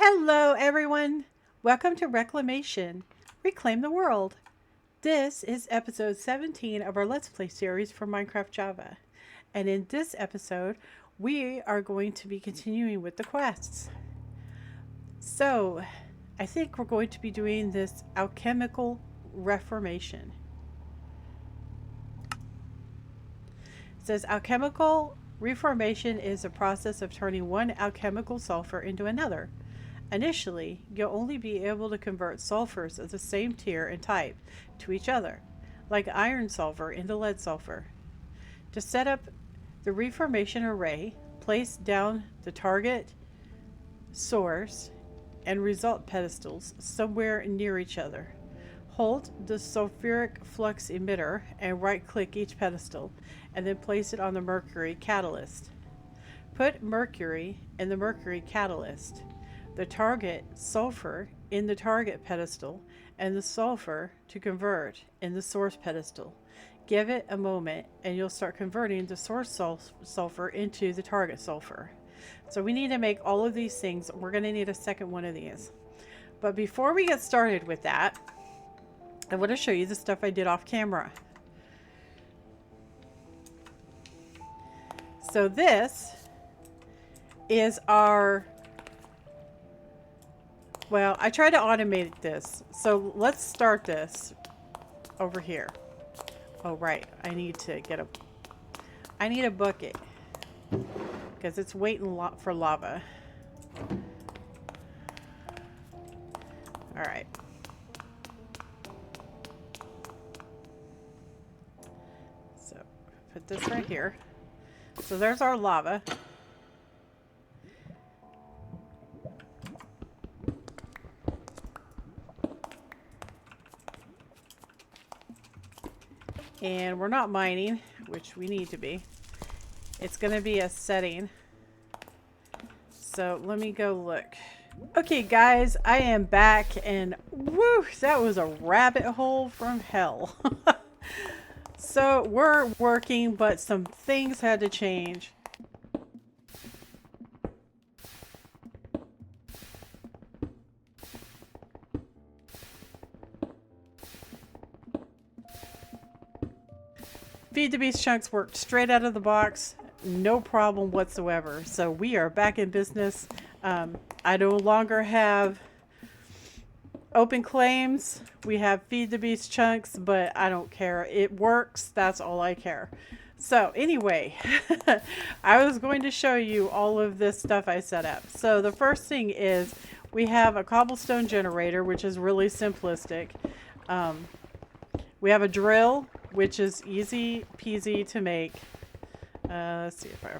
Hello everyone! Welcome to Reclamation. Reclaim the world. This is episode 17 of our Let's Play series for Minecraft Java. And in this episode, we are going to be continuing with the quests. So, I think we're going to be doing this alchemical reformation. It says alchemical reformation is a process of turning one alchemical sulfur into another. Initially, you'll only be able to convert sulfurs of the same tier and type to each other, like iron sulfur into lead sulfur. To set up the reformation array, place down the target, source, and result pedestals somewhere near each other. Hold the sulfuric flux emitter and right-click each pedestal, and then place it on the mercury catalyst. Put mercury in the mercury catalyst, the target sulfur in the target pedestal, and the sulfur to convert in the source pedestal. Give it a moment and you'll start converting the source sulfur into the target sulfur. So we need to make all of these things. We're going to need a second one of these. But before we get started with that, I want to show you the stuff I did off camera. So this is our... Well, I tried to automate this. So let's start this over here. Oh, right. I need a bucket because it's waiting for lava. All right. So put this right here. So there's our lava. And we're not mining, which we need to be. It's going to be a setting. So let me go look. Okay, guys, I am back, and woo, that was a rabbit hole from hell. So we're working, but some things had to change. Feed the Beast chunks worked straight out of the box, no problem whatsoever. So we are back in business. I no longer have open claims. We have Feed the Beast chunks, but I don't care. It works. That's all I care. So anyway, I was going to show you all of this stuff I set up. So the first thing is we have a cobblestone generator, which is really simplistic. We have a drill, which is easy peasy to make. Let's see if I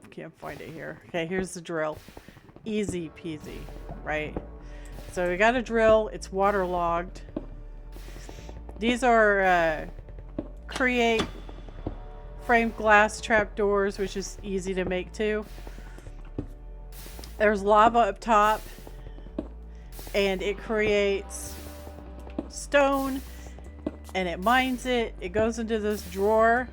can't find it here. Okay, here's the drill. Easy peasy, right? So we got a drill. It's waterlogged. These are create framed glass trapdoors, which is easy to make too. There's lava up top, and it creates stone. And it mines it, it goes into this drawer,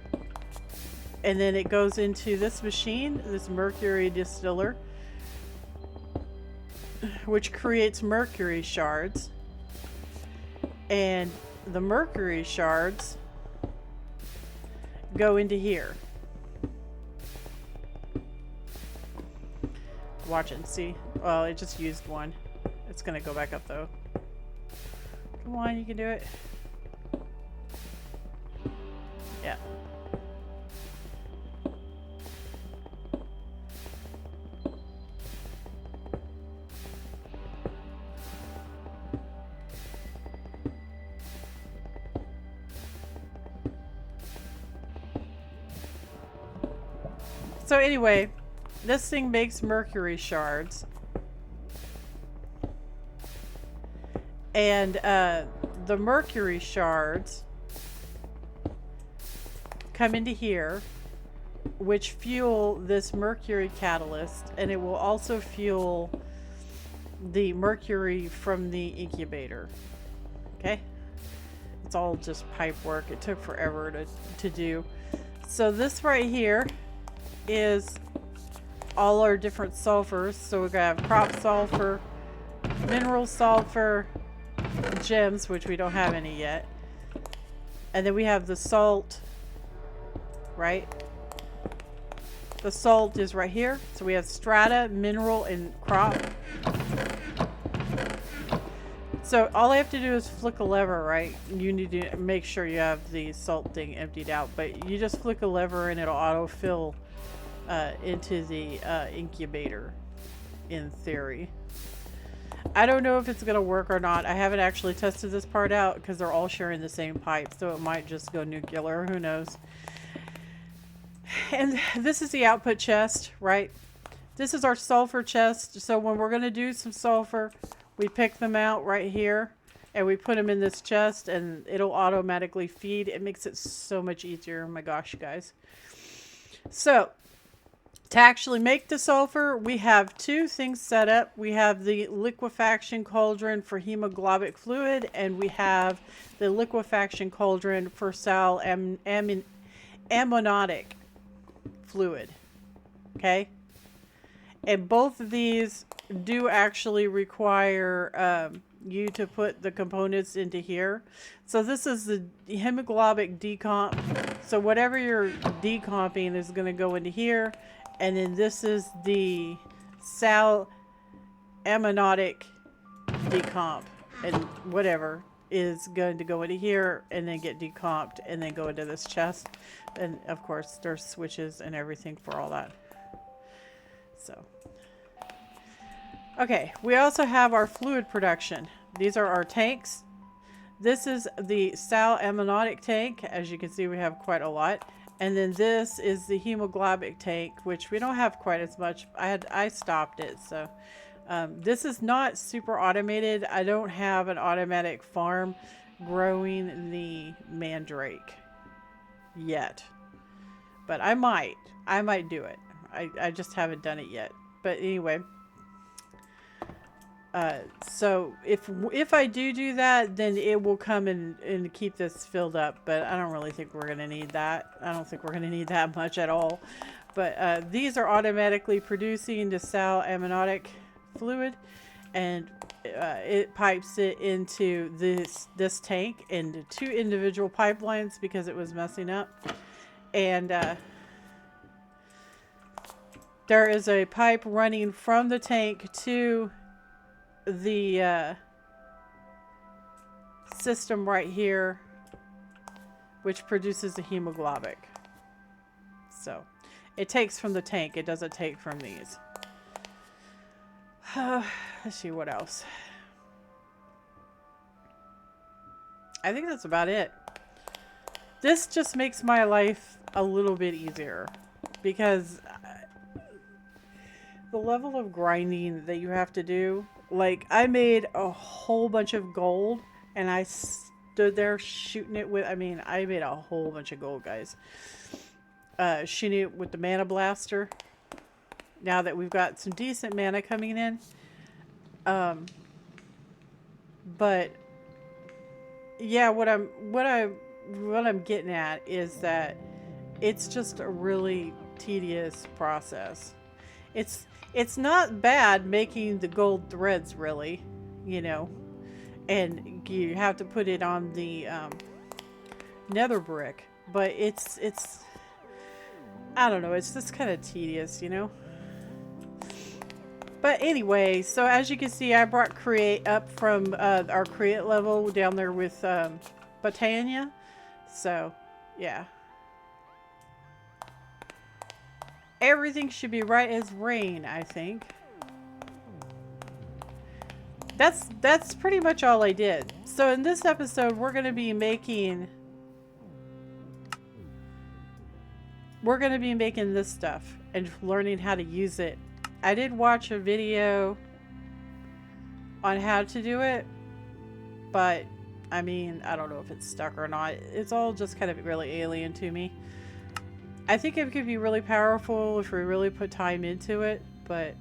and then it goes into this machine, this mercury distiller, which creates mercury shards. And the mercury shards go into here. Watch and see. Well, it just used one. It's gonna go back up though. Come on, you can do it. Yeah. So anyway, this thing makes mercury shards. And the mercury shards come into here, which fuel this mercury catalyst, and it will also fuel the mercury from the incubator. Okay, it's all just pipe work. It took forever to do. So this right here is all our different sulfurs. So we got crop sulfur, mineral sulfur, gems, which we don't have any yet. And then we have the salt, right? The salt is right here. So we have strata, mineral, and crop. So all I have to do is flick a lever, right? You need to make sure you have the salt thing emptied out. But you just flick a lever and it'll autofill into the incubator, in theory. I don't know if it's going to work or not. I haven't actually tested this part out because they're all sharing the same pipe. So it might just go nuclear. Who knows? And this is the output chest, right? This is our sulfur chest. So when we're going to do some sulfur, we pick them out right here and we put them in this chest and it'll automatically feed. It makes it so much easier. Oh my gosh, guys. So to actually make the sulfur, we have two things set up. We have the liquefaction cauldron for hemoglobin fluid, and we have the liquefaction cauldron for sal ammoniotic fluid. Okay? And both of these do actually require you to put the components into here. So this is the hemoglobin decomp. So whatever you're decomping is going to go into here. And then this is the sal ammoniotic decomp. And whatever is going to go into here and then get decomped and then go into this chest. And of course there's switches and everything for all that. So, okay, we also have our fluid production. These are our tanks. This is the sal ammoniotic tank. As you can see, we have quite a lot. And then this is the hemoglobin tank, which we don't have quite as much. I stopped it. So this is not super automated. I don't have an automatic farm growing the mandrake yet. But I might do it. I just haven't done it yet. But anyway. So if I do that, then it will come and keep this filled up, but I don't really think we're going to need that. I don't think we're going to need that much at all. But these are automatically producing the sal ammoniotic fluid, and it pipes it into this tank into two individual pipelines because it was messing up. And there is a pipe running from the tank to the system right here, which produces the hemoglobin. So it takes from the tank, it doesn't take from these. Let's see what else. I think that's about it. This just makes my life a little bit easier because the level of grinding that you have to do. Like, I made a whole bunch of gold, and I stood there shooting it with, I made a whole bunch of gold, guys. Shooting it with the mana blaster. Now that we've got some decent mana coming in. But, yeah, what I'm getting at is that it's just a really tedious process. It's not bad making the gold threads, really, you know, and you have to put it on the nether brick, but it's I don't know, it's just kind of tedious, you know. But anyway, so as you can see, I brought create up from our create level down there with Botania, so yeah. Everything should be right as rain, I think. That's pretty much all I did. So in this episode, we're going to be making this stuff and learning how to use it. I did watch a video on how to do it, but I don't know if it's stuck or not. It's all just kind of really alien to me. I think it could be really powerful if we really put time into it, but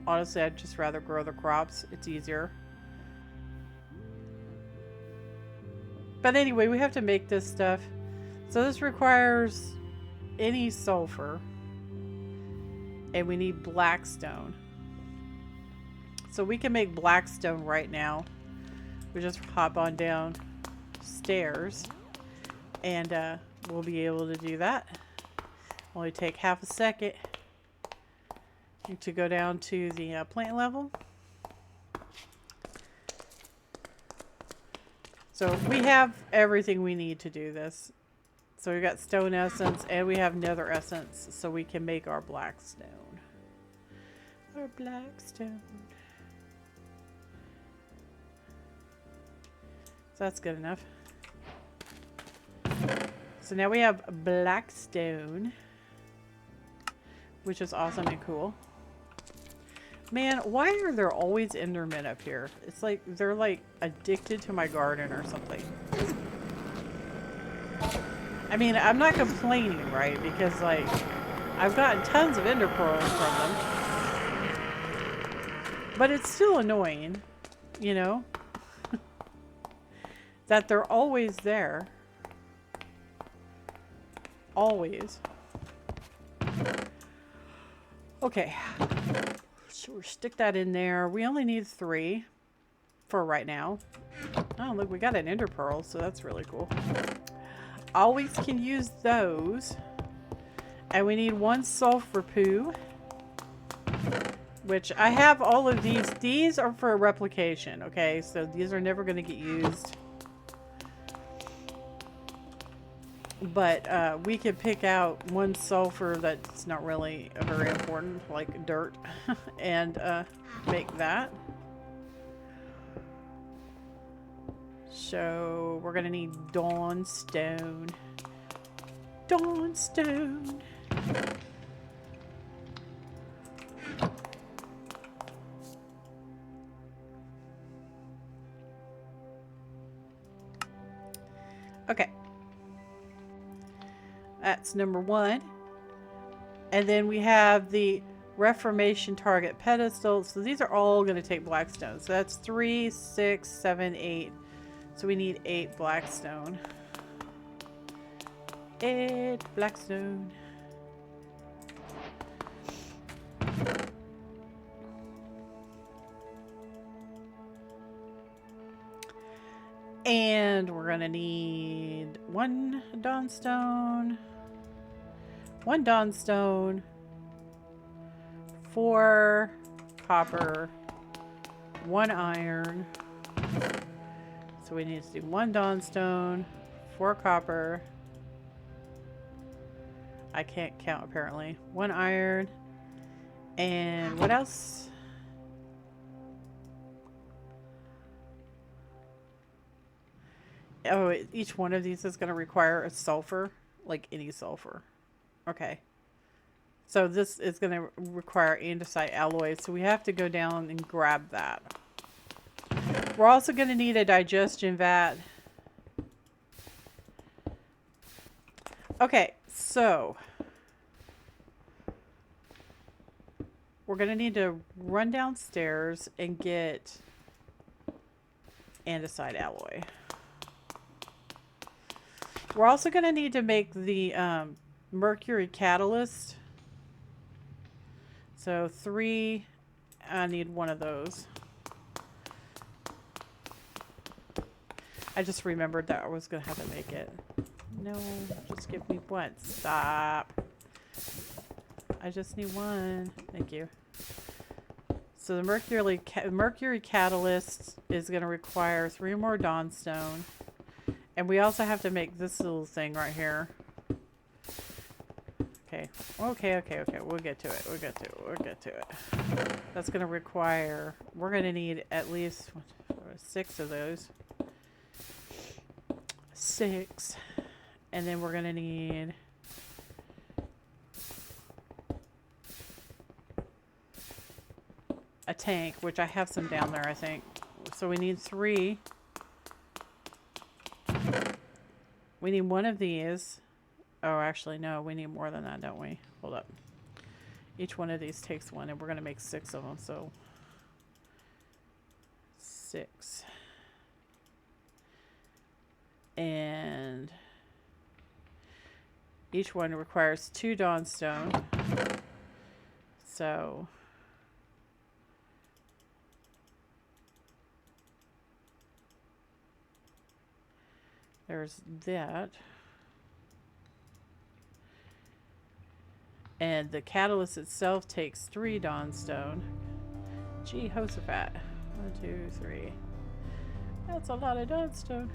honestly, I'd just rather grow the crops. It's easier. But anyway, we have to make this stuff. So this requires any sulfur. And we need blackstone. So we can make blackstone right now. We just hop on down stairs and we'll be able to do that. Only take half a second to go down to the plant level. So we have everything we need to do this. So we got stone essence and we have nether essence, so we can make our blackstone. Our blackstone. So that's good enough. So now we have blackstone, which is awesome and cool. Man, why are there always endermen up here? It's like they're like addicted to my garden or something. I mean, I'm not complaining, right? Because like I've gotten tons of ender pearls from them. But it's still annoying, you know? That they're always there. Always. Okay. So we'll stick that in there. We only need 3 for right now. Oh, look, we got an ender pearl, so that's really cool. Always can use those. And we need 1 sulfur poo. Which I have all of these. These are for replication, okay? So these are never going to get used. But we could pick out 1 sulfur that's not really very important, like dirt, and make that. So we're going to need dawnstone. Dawnstone. Okay. That's number 1. And then we have the Reformation target pedestal. So these are all going to take blackstone. So that's 3, 6, 7, 8. So we need 8 blackstone. 8 blackstone. And we're going to need 1 dawnstone. 1 dawnstone. 4 copper. 1 iron. So we need to do 1 dawnstone. 4 copper. I can't count apparently. 1 iron. And what else? Oh, each one of these is going to require a sulfur, like any sulfur. Okay. So this is going to require andesite alloy, so we have to go down and grab that. We're also going to need a digestion vat. Okay, so we're going to need to run downstairs and get andesite alloy. We're also going to need to make the mercury catalyst. So 3, I need 1 of those. I just remembered that I was going to have to make it. No, just give me 1. Stop. I just need 1. Thank you. So the mercury catalyst is going to require 3 more dawnstone. And we also have to make this little thing right here. Okay. Okay. We'll get to it. We'll get to it. That's going to require... We're going to need at least 6 of those. 6. And then we're going to need... a tank, which I have some down there, I think. So we need 3... We need 1 of these. Oh, actually, no. We need more than that, don't we? Hold up. Each one of these takes 1, and we're going to make 6 of them. So, 6. And each one requires 2 dawnstone. So, There's that. And the catalyst itself takes 3 dawnstone. Jehoshaphat. 1, 2, 3. That's a lot of dawnstone.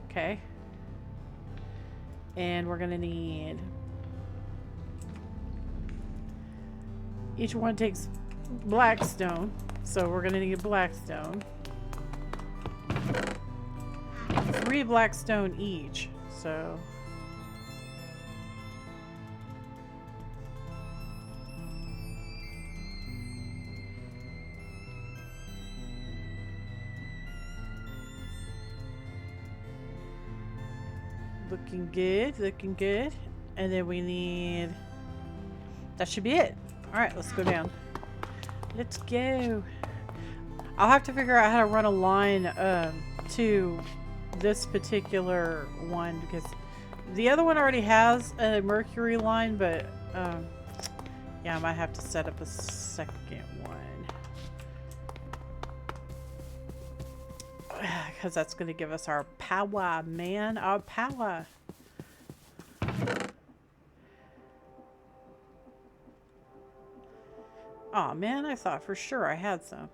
Okay. And we're gonna need... Each one takes blackstone. So we're gonna need blackstone. 3 blackstone each. So... Looking good, looking good. And then we need... That should be it. Alright, let's go down. Let's go. I'll have to figure out how to run a line to this particular one, because the other one already has a mercury line, but yeah, I might have to set up a second one. Because that's going to give us our power, man. Our power. Oh man, I thought for sure I had some.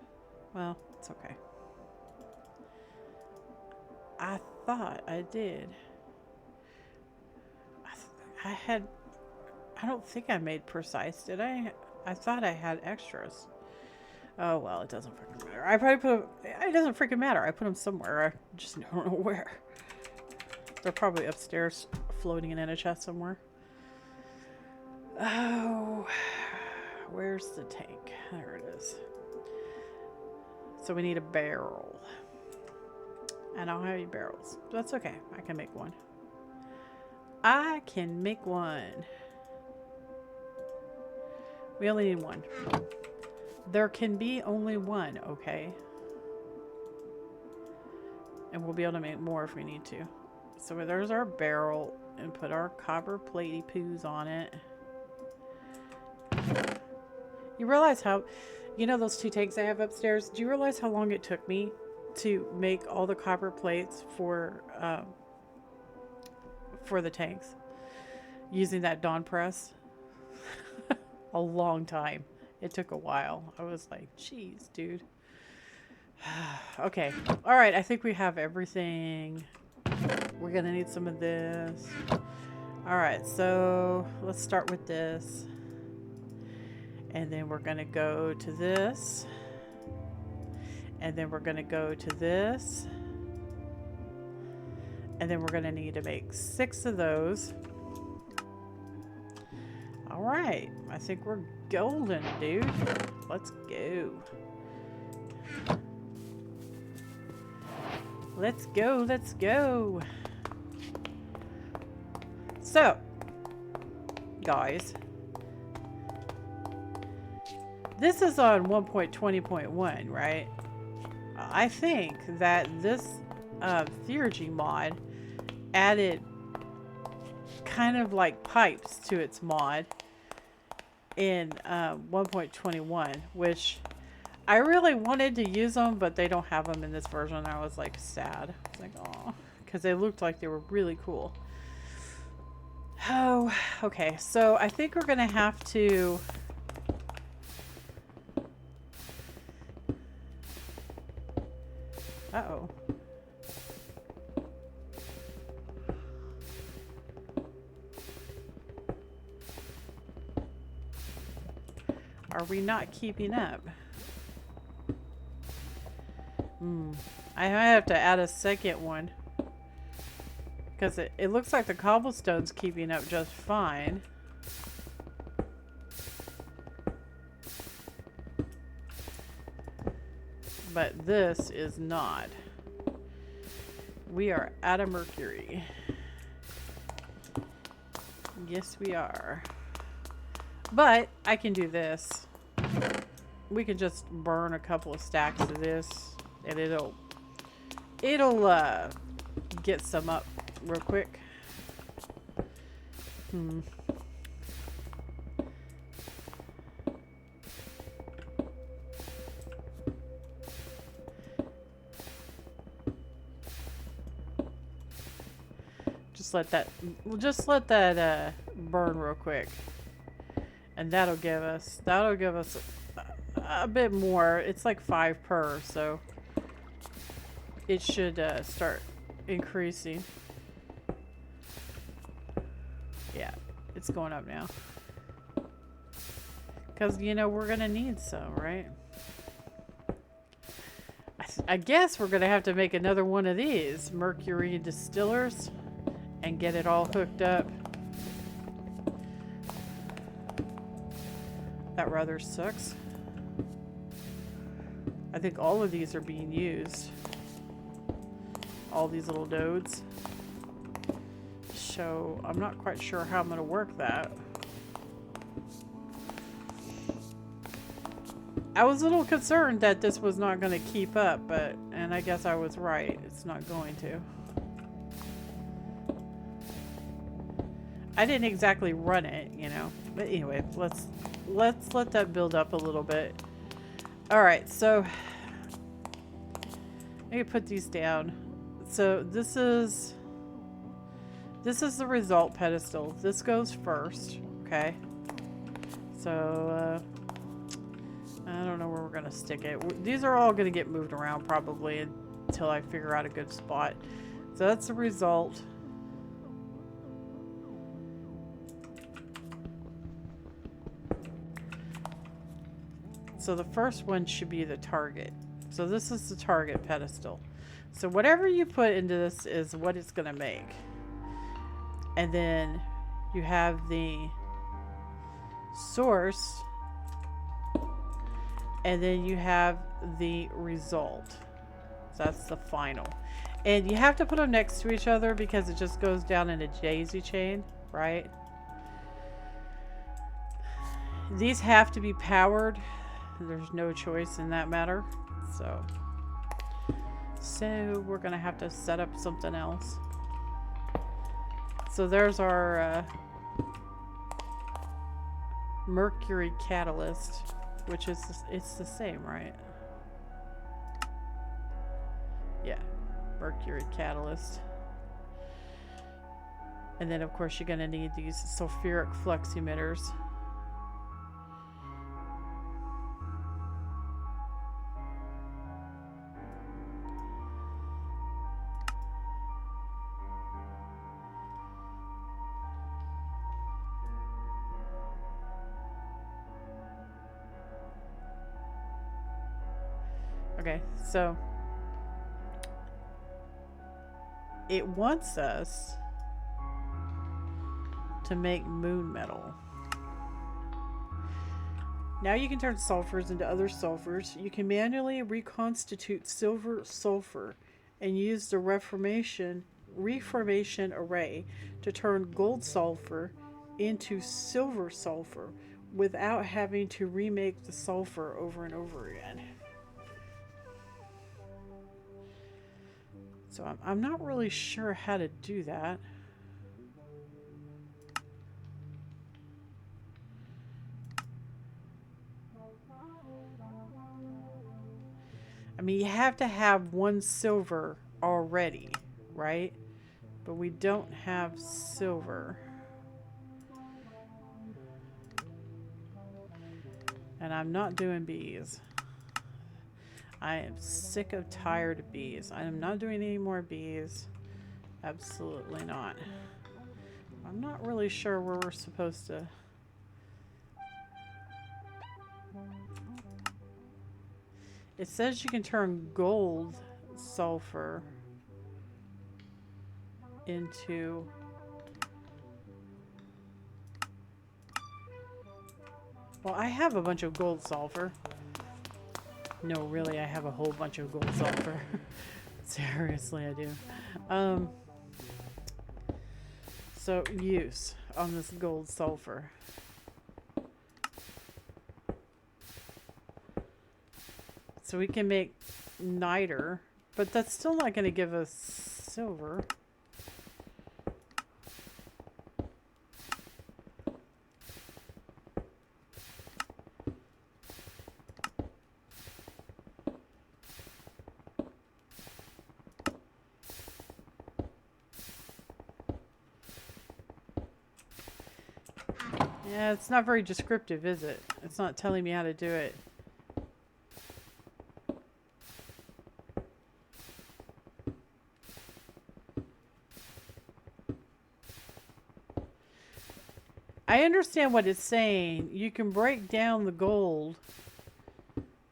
Well, it's okay. I thought I did. I don't think I made precise, did I? I thought I had extras. Oh well, it doesn't freaking matter. I probably put them, it doesn't freaking matter. I put them somewhere. I just don't know where. They're probably upstairs, floating in a chest somewhere. Oh, where's the tank? There it is. So we need a barrel. And I don't have any barrels. That's okay. I can make one. I can make one. We only need one. There can be only one, okay? And we'll be able to make more if we need to. So there's our barrel, and put our copper platey poos on it. You realize how, you know those 2 tanks I have upstairs? Do you realize how long it took me to make all the copper plates for the tanks? Using that Dawn press? A long time. It took a while. I was like, geez, dude. Okay. Alright, I think we have everything. We're gonna need some of this. Alright, so let's start with this. And then we're gonna go to this. And then we're gonna go to this. And then we're gonna need to make 6 of those. Alright, I think we're golden, dude. Let's go. Let's go, let's go. So, guys, this is on 1.20.1, right? I think that this Theurgy mod added kind of like pipes to its mod in 1.21, which I really wanted to use them, but they don't have them in this version. I was like sad. I was like, oh, because they looked like they were really cool. Oh, okay. So I think we're gonna have to uh-oh. Are we not keeping up? I might have to add a second one. Because it looks like the cobblestone's keeping up just fine. But this is not. We are out of mercury. Yes, we are. But I can do this. We can just burn a couple of stacks of this, and it'll get some up real quick. we'll just let that burn real quick. And that'll give us a bit more. It's like 5 per, so it should start increasing. Yeah, it's going up now. Because, you know, we're going to need some, right? I guess we're going to have to make another one of these mercury distillers and get it all hooked up. That rather sucks. I think all of these are being used. All these little nodes. So I'm not quite sure how I'm going to work that. I was a little concerned that this was not going to keep up, and I guess I was right. It's not going to. I didn't exactly run it, you know. But anyway, let's let that build up a little bit. All right, so I can put these down. So this is the result pedestal. This goes first, okay? So I don't know where we're gonna stick it. These are all gonna get moved around probably until I figure out a good spot. So that's the result. So the first one should be the target. So this is the target pedestal. So whatever you put into this is what it's going to make. And then you have the source. And then you have the result. So that's the final. And you have to put them next to each other because it just goes down in a daisy chain, right? These have to be powered. There's no choice in that matter. So we're gonna have to set up something else. So there's our mercury catalyst, which is it's the same, right? Yeah, mercury catalyst. And then of course you're gonna need these sulfuric flux emitters. Okay, so it wants us to make moon metal. Now you can turn sulfurs into other sulfurs. You can manually reconstitute silver sulfur and use the reformation array to turn gold sulfur into silver sulfur without having to remake the sulfur over and over again. So I'm not really sure how to do that. I mean, you have to have 1 silver already, right? But we don't have silver. And I'm not doing bees. I am sick of tired of bees. I am not doing any more bees. Absolutely not. I'm not really sure where we're supposed to. It says you can turn gold sulfur into well, I have a bunch of gold sulfur. No, really, I have a whole bunch of gold sulfur. Seriously, I do. So, use on this gold sulfur. So we can make niter, but that's still not going to give us silver. Yeah, it's not very descriptive, is it? It's not telling me how to do it. I understand what it's saying. You can break down the gold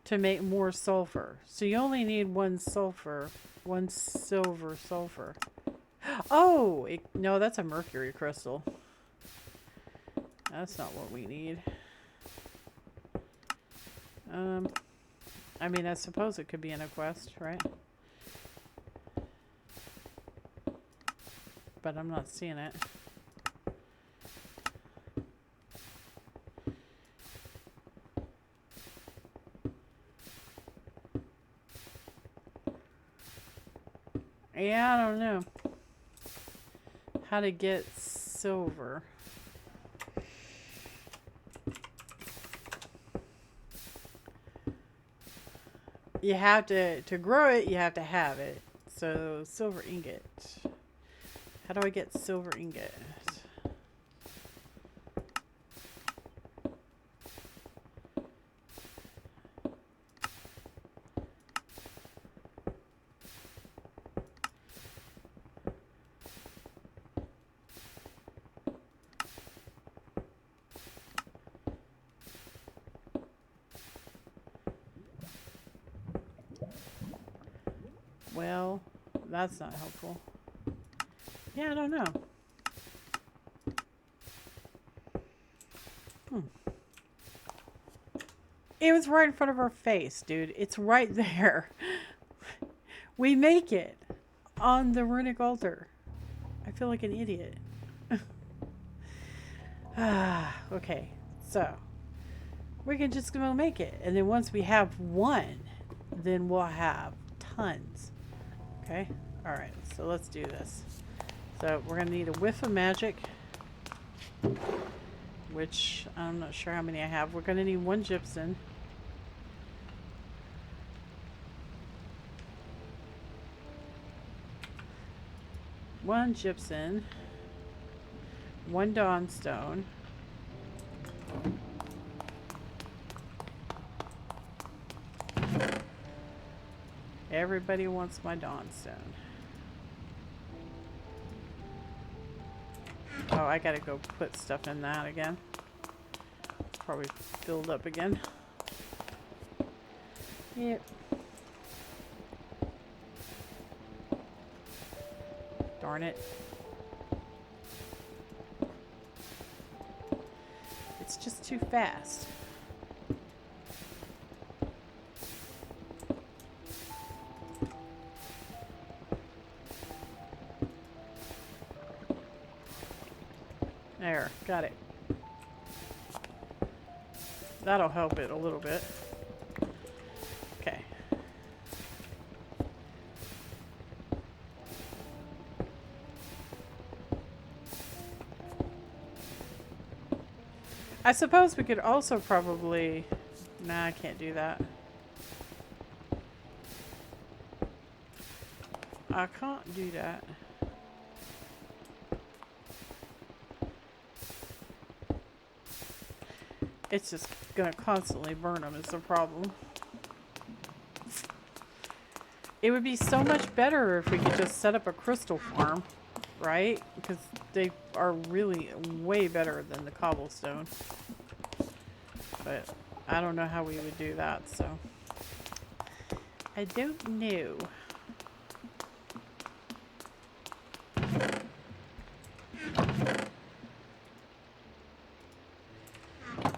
to make more sulfur. So you only need one sulfur, one silver sulfur. Oh, no, that's a mercury crystal. That's not what we need. I mean, I suppose it could be in a quest, right? But I'm not seeing it. Yeah, I don't know how to get silver. You have to grow it, you have to have it. So silver ingot. How do I get silver ingot? Well, that's not helpful. Yeah, I don't know. It was right in front of our face, dude. It's right there. We make it on the runic altar. I feel like an idiot. Okay. So, we can just go make it. And then once we have one, then we'll have tons. Okay? Alright, so let's do this. So, we're going to need a whiff of magic. Which, I'm not sure how many I have. We're going to need one gypsum. One gypsum. One dawnstone. Everybody wants my dawnstone. Oh, I gotta go put stuff in that again. It's probably filled up again. Yep. Darn it. It's just too fast. There, got it. That'll help it a little bit. Okay. I suppose we could also probably... Nah, I can't do that. I can't do that. It's just gonna constantly burn them is the problem. It would be so much better if we could just set up a crystal farm, right? Because they are really way better than the cobblestone. But I don't know how we would do that, so I don't know.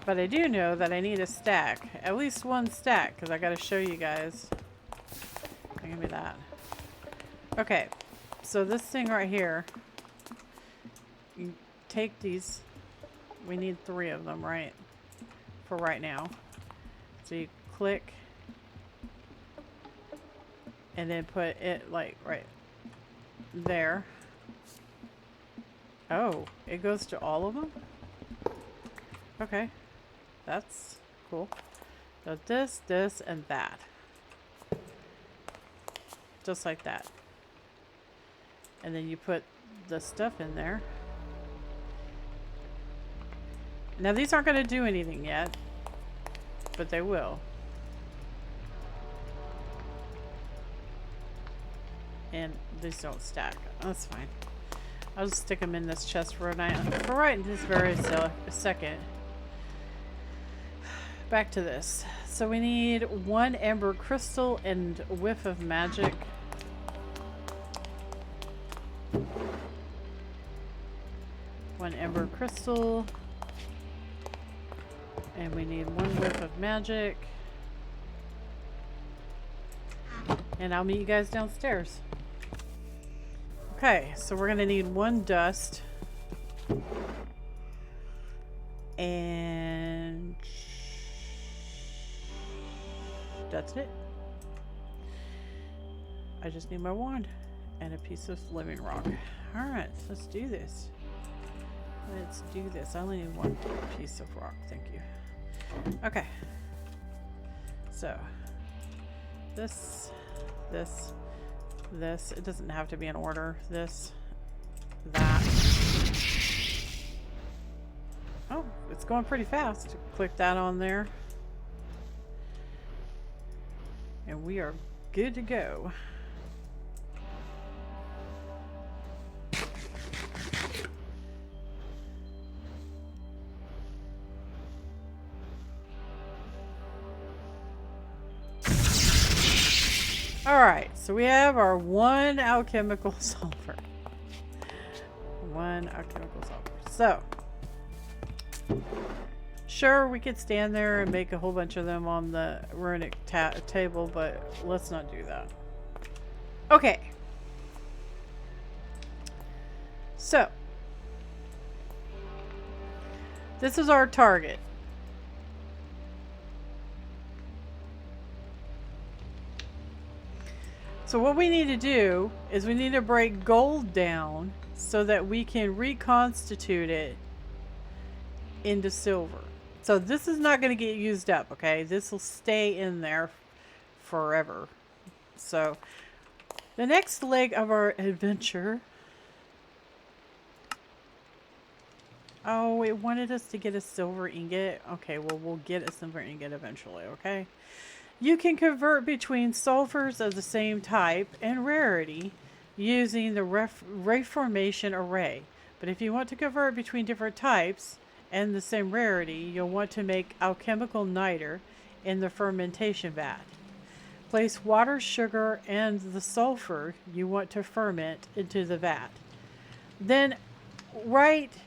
But I do know that I need a stack. At least one stack, because I got to show you guys. Give me that. Okay. So this thing right here. You take these. We need 3 of them, right? For right now. So you click. And then put it like right there. Oh, it goes to all of them? Okay. That's cool. So this, this, and that. Just like that. And then you put the stuff in there. Now these aren't going to do anything yet, but they will. And these don't stack. That's fine. I'll just stick them in this chest for right this very second. Back to this. So we need 1 amber crystal and a whiff of magic. One amber crystal. And we need 1 whiff of magic. And I'll meet you guys downstairs. Okay, so we're gonna need 1 dust. And that's it. I just need my wand and a piece of living rock. Alright, let's do this. Let's do this. I only need 1 piece of rock, thank you. Okay. So, this. It doesn't have to be in order. This, that. Oh, it's going pretty fast. Click that on there. And we are good to go. Alright, so we have our 1 alchemical sulfur. 1 alchemical sulfur. So, sure, we could stand there and make a whole bunch of them on the runic table, but let's not do that. Okay. So, this is our target. So what we need to do is we need to break gold down so that we can reconstitute it into silver. So this is not going to get used up, okay? This will stay in there forever. So the next leg of our adventure... Oh, it wanted us to get a silver ingot. Okay, well, we'll get a silver ingot eventually, okay? You can convert between sulfurs of the same type and rarity using the Reclamation array. But if you want to convert between different types and the same rarity, you'll want to make alchemical niter in the fermentation vat. Place water, sugar, and the sulfur you want to ferment into the vat. Then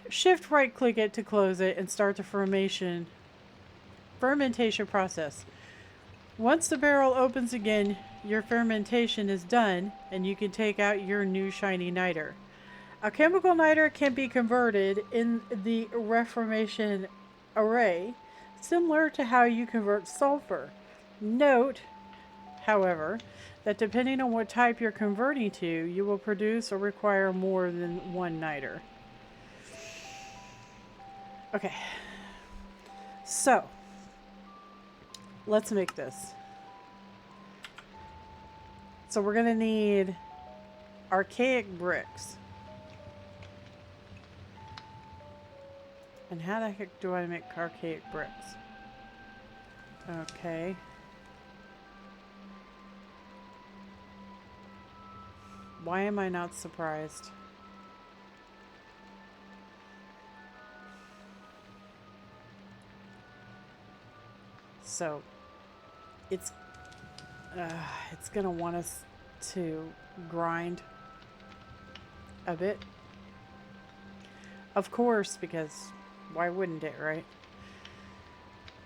shift right click it to close it and start the fermentation process. Once the barrel opens again, your fermentation is done and you can take out your new shiny niter. Alchemical niter can be converted in the Reclamation array, similar to how you convert sulfur. Note, however, that depending on what type you're converting to, you will produce or require more than 1 niter. Okay, so let's make this. So we're going to need archaic bricks. And how the heck do I make archaic bricks? Okay. Why am I not surprised? So it's gonna want us to grind a bit, of course, because why wouldn't it, right?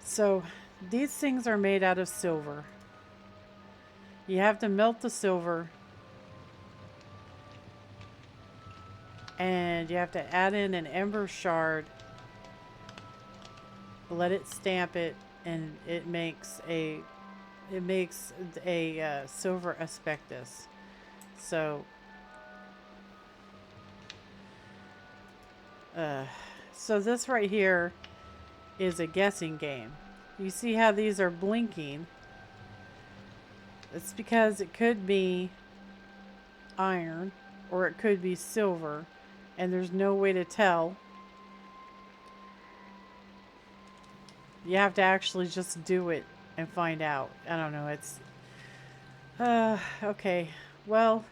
So these things are made out of silver. You have to melt the silver and you have to add in an ember shard, let it stamp it, and it makes a silver aspectus. So this right here is a guessing game. You see how these are blinking? It's because it could be iron or it could be silver, and there's no way to tell. You have to actually just do it and find out. I don't know. It's okay. Well,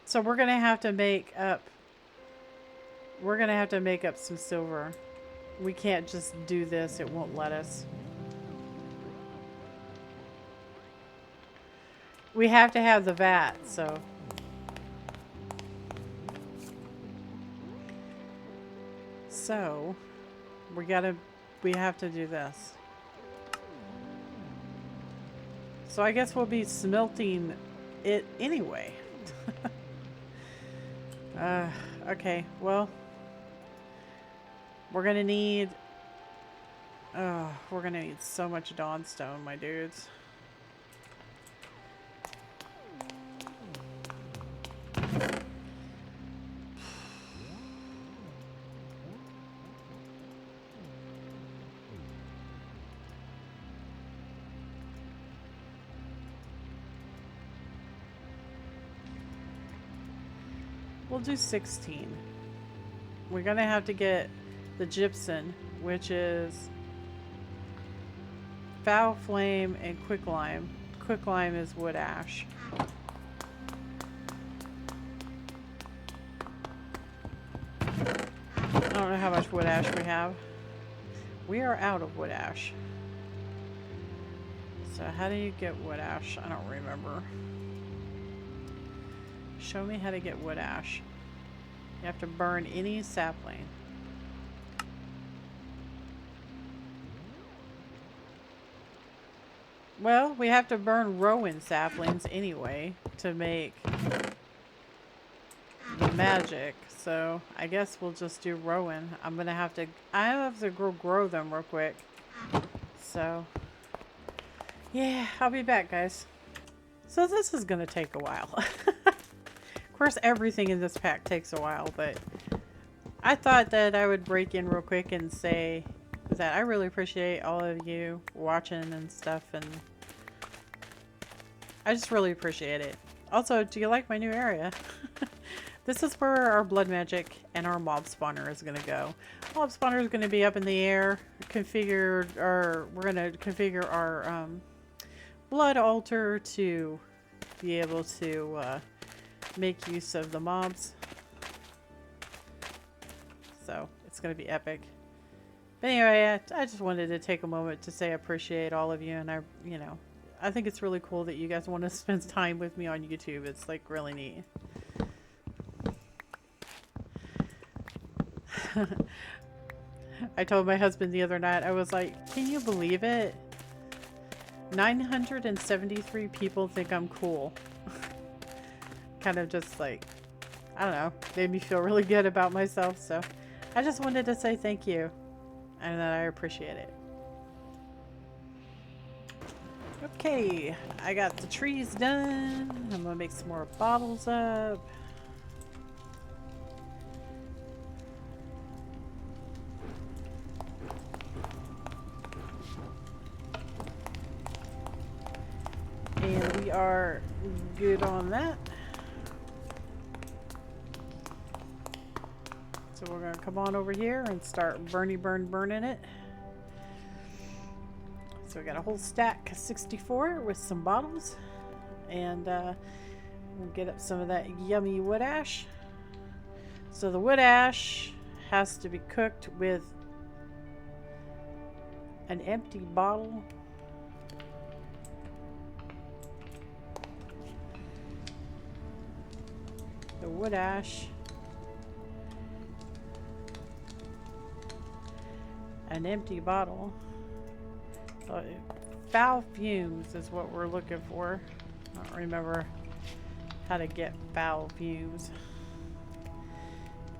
so we're gonna have to make up. We're gonna have to make up some silver. We can't just do this. It won't let us. We have to have the vat, so. So, we have to do this. So I guess we'll be smelting it anyway. Okay, well. We're gonna need so much dawnstone, my dudes. We'll do 16. We're gonna have to get the gypsum, which is foul flame and quicklime. Quicklime is wood ash. I don't know how much wood ash we have. We are out of wood ash. So how do you get wood ash? I don't remember. Show me how to get wood ash. You have to burn any sapling. Well, we have to burn rowan saplings anyway to make the magic. So I guess we'll just do rowan. I have to grow them real quick. So yeah, I'll be back, guys. So this is gonna take a while. Of course, everything in this pack takes a while, but I thought that I would break in real quick and say that I really appreciate all of you watching and stuff, and I just really appreciate it. Also, do you like my new area? This is where our blood magic and our mob spawner is going to go. Mob spawner is going to be up in the air, configured, or we're going to configure our blood altar to be able to make use of the mobs. So it's going to be epic. But anyway, I just wanted to take a moment to say I appreciate all of you, and I think it's really cool that you guys want to spend time with me on YouTube. It's like really neat. I told my husband the other night, I was like, can you believe it? 973 people think I'm cool. Kind of just like, I don't know, made me feel really good about myself. So I just wanted to say thank you and that I appreciate it. Okay, I got the trees done. I'm gonna make some more bottles up. And we are good on that. So we're gonna come on over here and start burning it. So we got a whole stack of 64 with some bottles, and we'll get up some of that yummy wood ash. So the wood ash has to be cooked with an empty bottle. The wood ash, an empty bottle. Foul fumes is what we're looking for. I don't remember how to get foul fumes.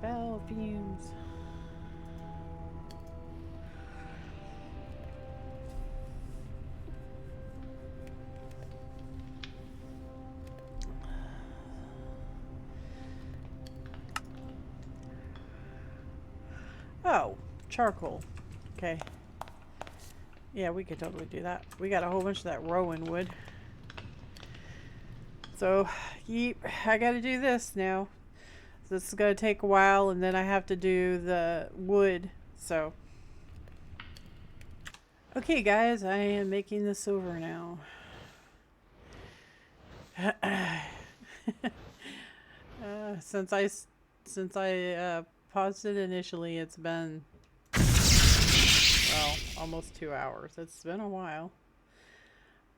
Foul fumes. Oh, charcoal. Okay. Yeah, we could totally do that. We got a whole bunch of that rowan wood. So, yeep, I gotta do this now. So this is going to take a while, and then I have to do the wood. So, okay, guys, I am making the silver now. Since I paused it initially, it's been, well, almost 2 hours. It's been a while,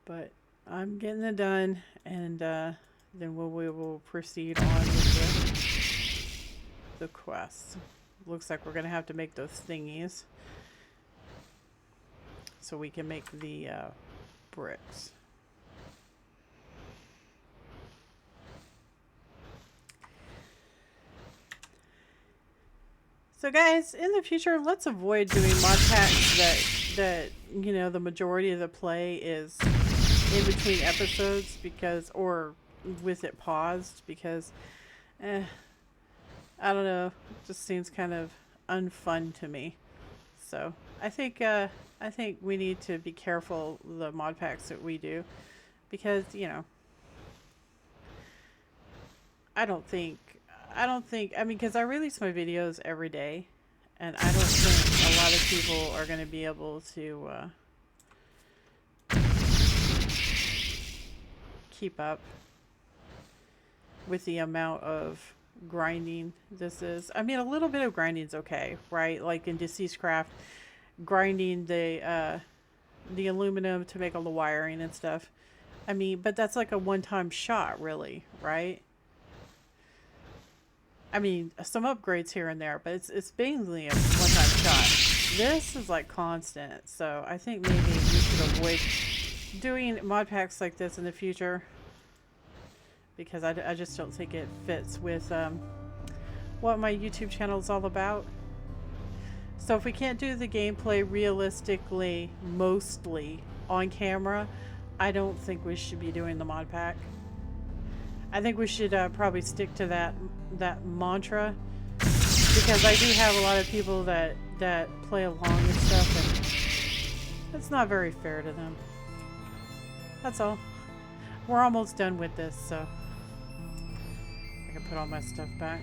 but I'm getting it done, and then we will proceed on with the quest. Looks like we're gonna have to make those thingies so we can make the bricks. So guys, in the future, let's avoid doing mod packs that you know the majority of the play is in between episodes, because, or with it paused, because I don't know, it just seems kind of unfun to me. So I think we need to be careful the mod packs that we do, because you know I mean, because I release my videos every day, and I don't think a lot of people are going to be able to keep up with the amount of grinding this is. I mean, a little bit of grinding's okay, right? Like in Deceased Craft, grinding the aluminum to make all the wiring and stuff. I mean, but that's like a one-time shot, really, right? I mean, some upgrades here and there, but it's mainly a one-time shot. This is like constant, so I think maybe we should avoid doing mod packs like this in the future, because I just don't think it fits with what my YouTube channel is all about. So if we can't do the gameplay realistically, mostly on camera, I don't think we should be doing the mod pack. I think we should probably stick to that mantra, because I do have a lot of people that play along and stuff, and it's not very fair to them. That's all. We're almost done with this, so I can put all my stuff back.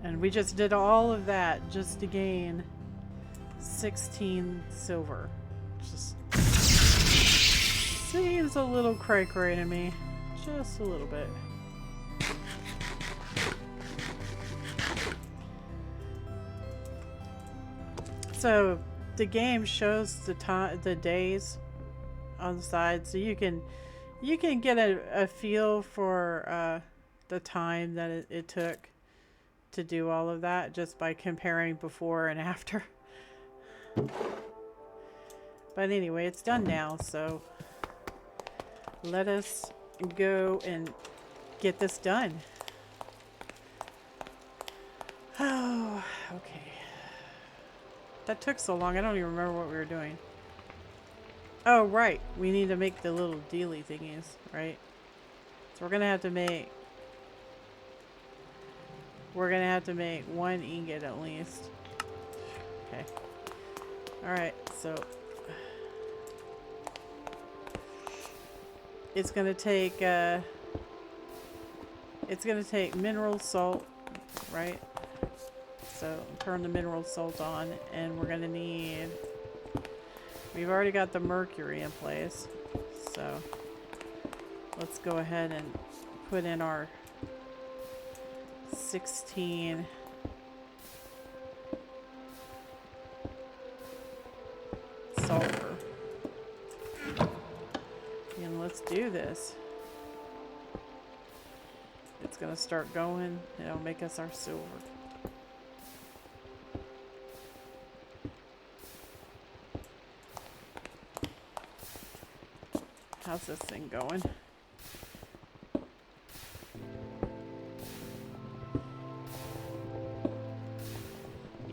And we just did all of that just to gain 16 silver. Just seems a little cray-cray to me. Just a little bit. So the game shows the days on the side, so you can get a feel for the time that it took to do all of that just by comparing before and after. But anyway, it's done now, so let us go and get this done. Oh, okay. That took so long, I don't even remember what we were doing. Oh, right. We need to make the little dealy thingies, right? So we're gonna have to make one ingot at least. Okay. Alright, so it's gonna take mineral salt, right? So turn the mineral salt on, and we're gonna need, we've already got the mercury in place, so let's go ahead and put in our 16 sulfur. And let's do this. It's gonna start going. It'll make us our silver. How's this thing going?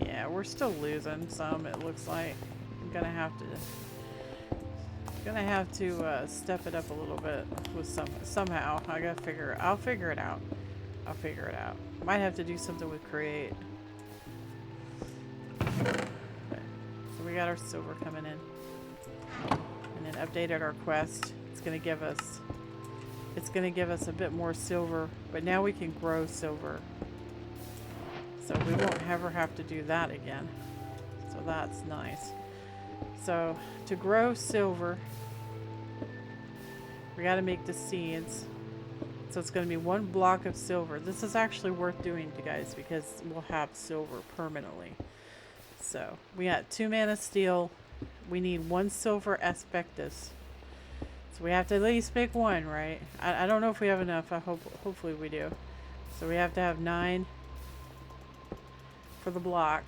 Yeah, we're still losing some, it looks like. I'm gonna have to step it up a little bit with somehow. I'll figure it out. Might have to do something with create. Okay. So we got our silver coming in. and updated our quest. It's going to give us a bit more silver, but now we can grow silver. So we won't ever have to do that again. So that's nice. So to grow silver, we got to make the seeds. So it's going to be 1 block of silver. This is actually worth doing, you guys, because we'll have silver permanently. So we got 2 mana steel. We need 1 silver aspectus. So we have to at least pick 1, right? I don't know if we have enough. Hopefully we do. So we have to have 9 for the block.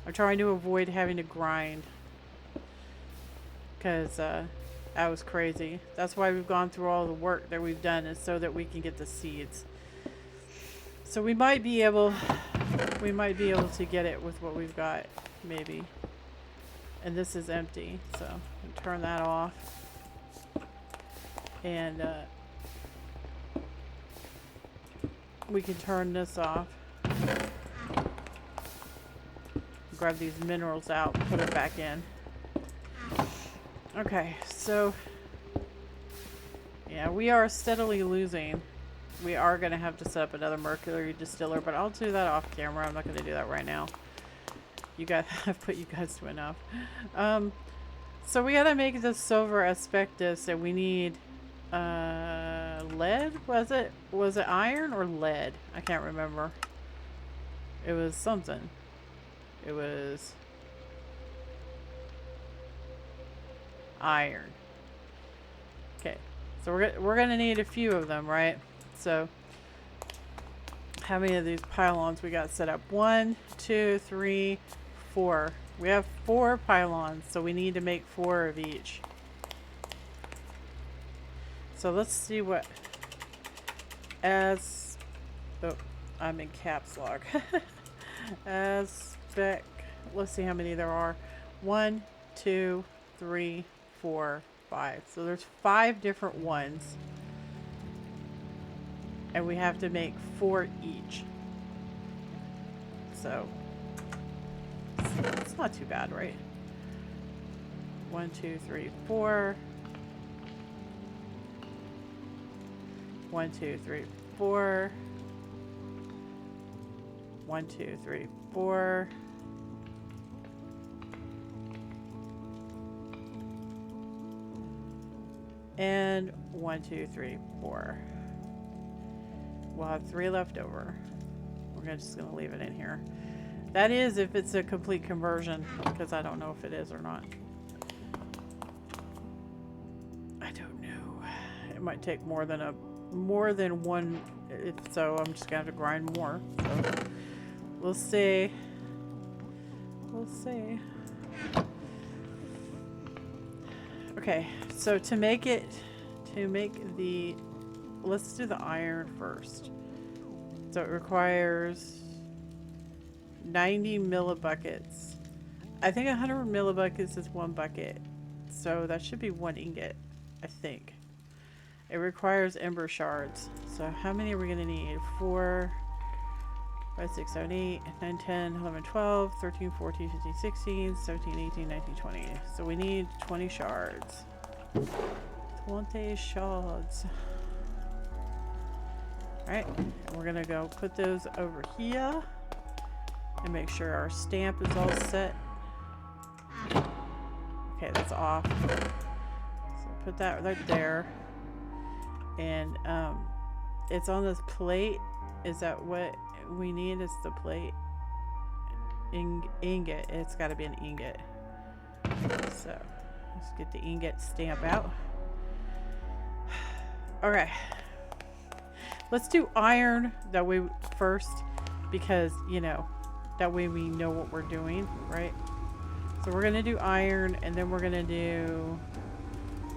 I'm trying to avoid having to grind, because that was crazy. That's why we've gone through all the work that we've done, is so that we can get the seeds. So we might be able to get it with what we've got, maybe. And this is empty, so turn that off. And we can turn this off. Grab these minerals out, put it back in. Okay, so yeah, we are steadily losing. We are going to have to set up another mercury distiller, but I'll do that off camera. I'm not going to do that right now. You guys, I've put you guys to enough. So we got to make this silver aspectus, and we need lead. Was it iron or lead? I can't remember. It was something. It was iron. Okay, so we're gonna need a few of them, right? So how many of these pylons we got set up? 1, 2, 3, 4. We have 4 pylons, so we need to make 4 of each. So let's see what I'm in caps lock. Let's see how many there are. 1, 2, 3, 4, 5. So there's 5 different ones. And we have to make 4 each. So it's not too bad, right? 1, 2, 3, 4. 1, 2, 3, 4. 1, 2, 3, 4. And 1, 2, 3, 4. We'll have 3 left over. We're just gonna leave it in here. That is if it's a complete conversion, because I don't know if it is or not. I don't know. It might take more than one. If so, I'm just gonna have to grind more. So we'll see. We'll see. Okay, so to make the, let's do the iron first. So it requires 90 millibuckets. I think 100 millibuckets is 1 bucket. So that should be 1 ingot, I think. It requires ember shards. So how many are we gonna need? 4, 5, 6, 7, 8, 9, 10, 11, 12, 13, 14, 15, 16, 17, 18, 19, 20. So we need 20 shards. 20 shards. Alright, and we're gonna go put those over here and make sure our stamp is all set. Okay, that's off. So put that right there. And it's on this plate. Is that what we need? Is the plate ingot? It's got to be an ingot. So let's get the ingot stamp out. Okay, let's do iron that way first, because you know that way we know what we're doing, right? So we're gonna do iron, and then we're gonna do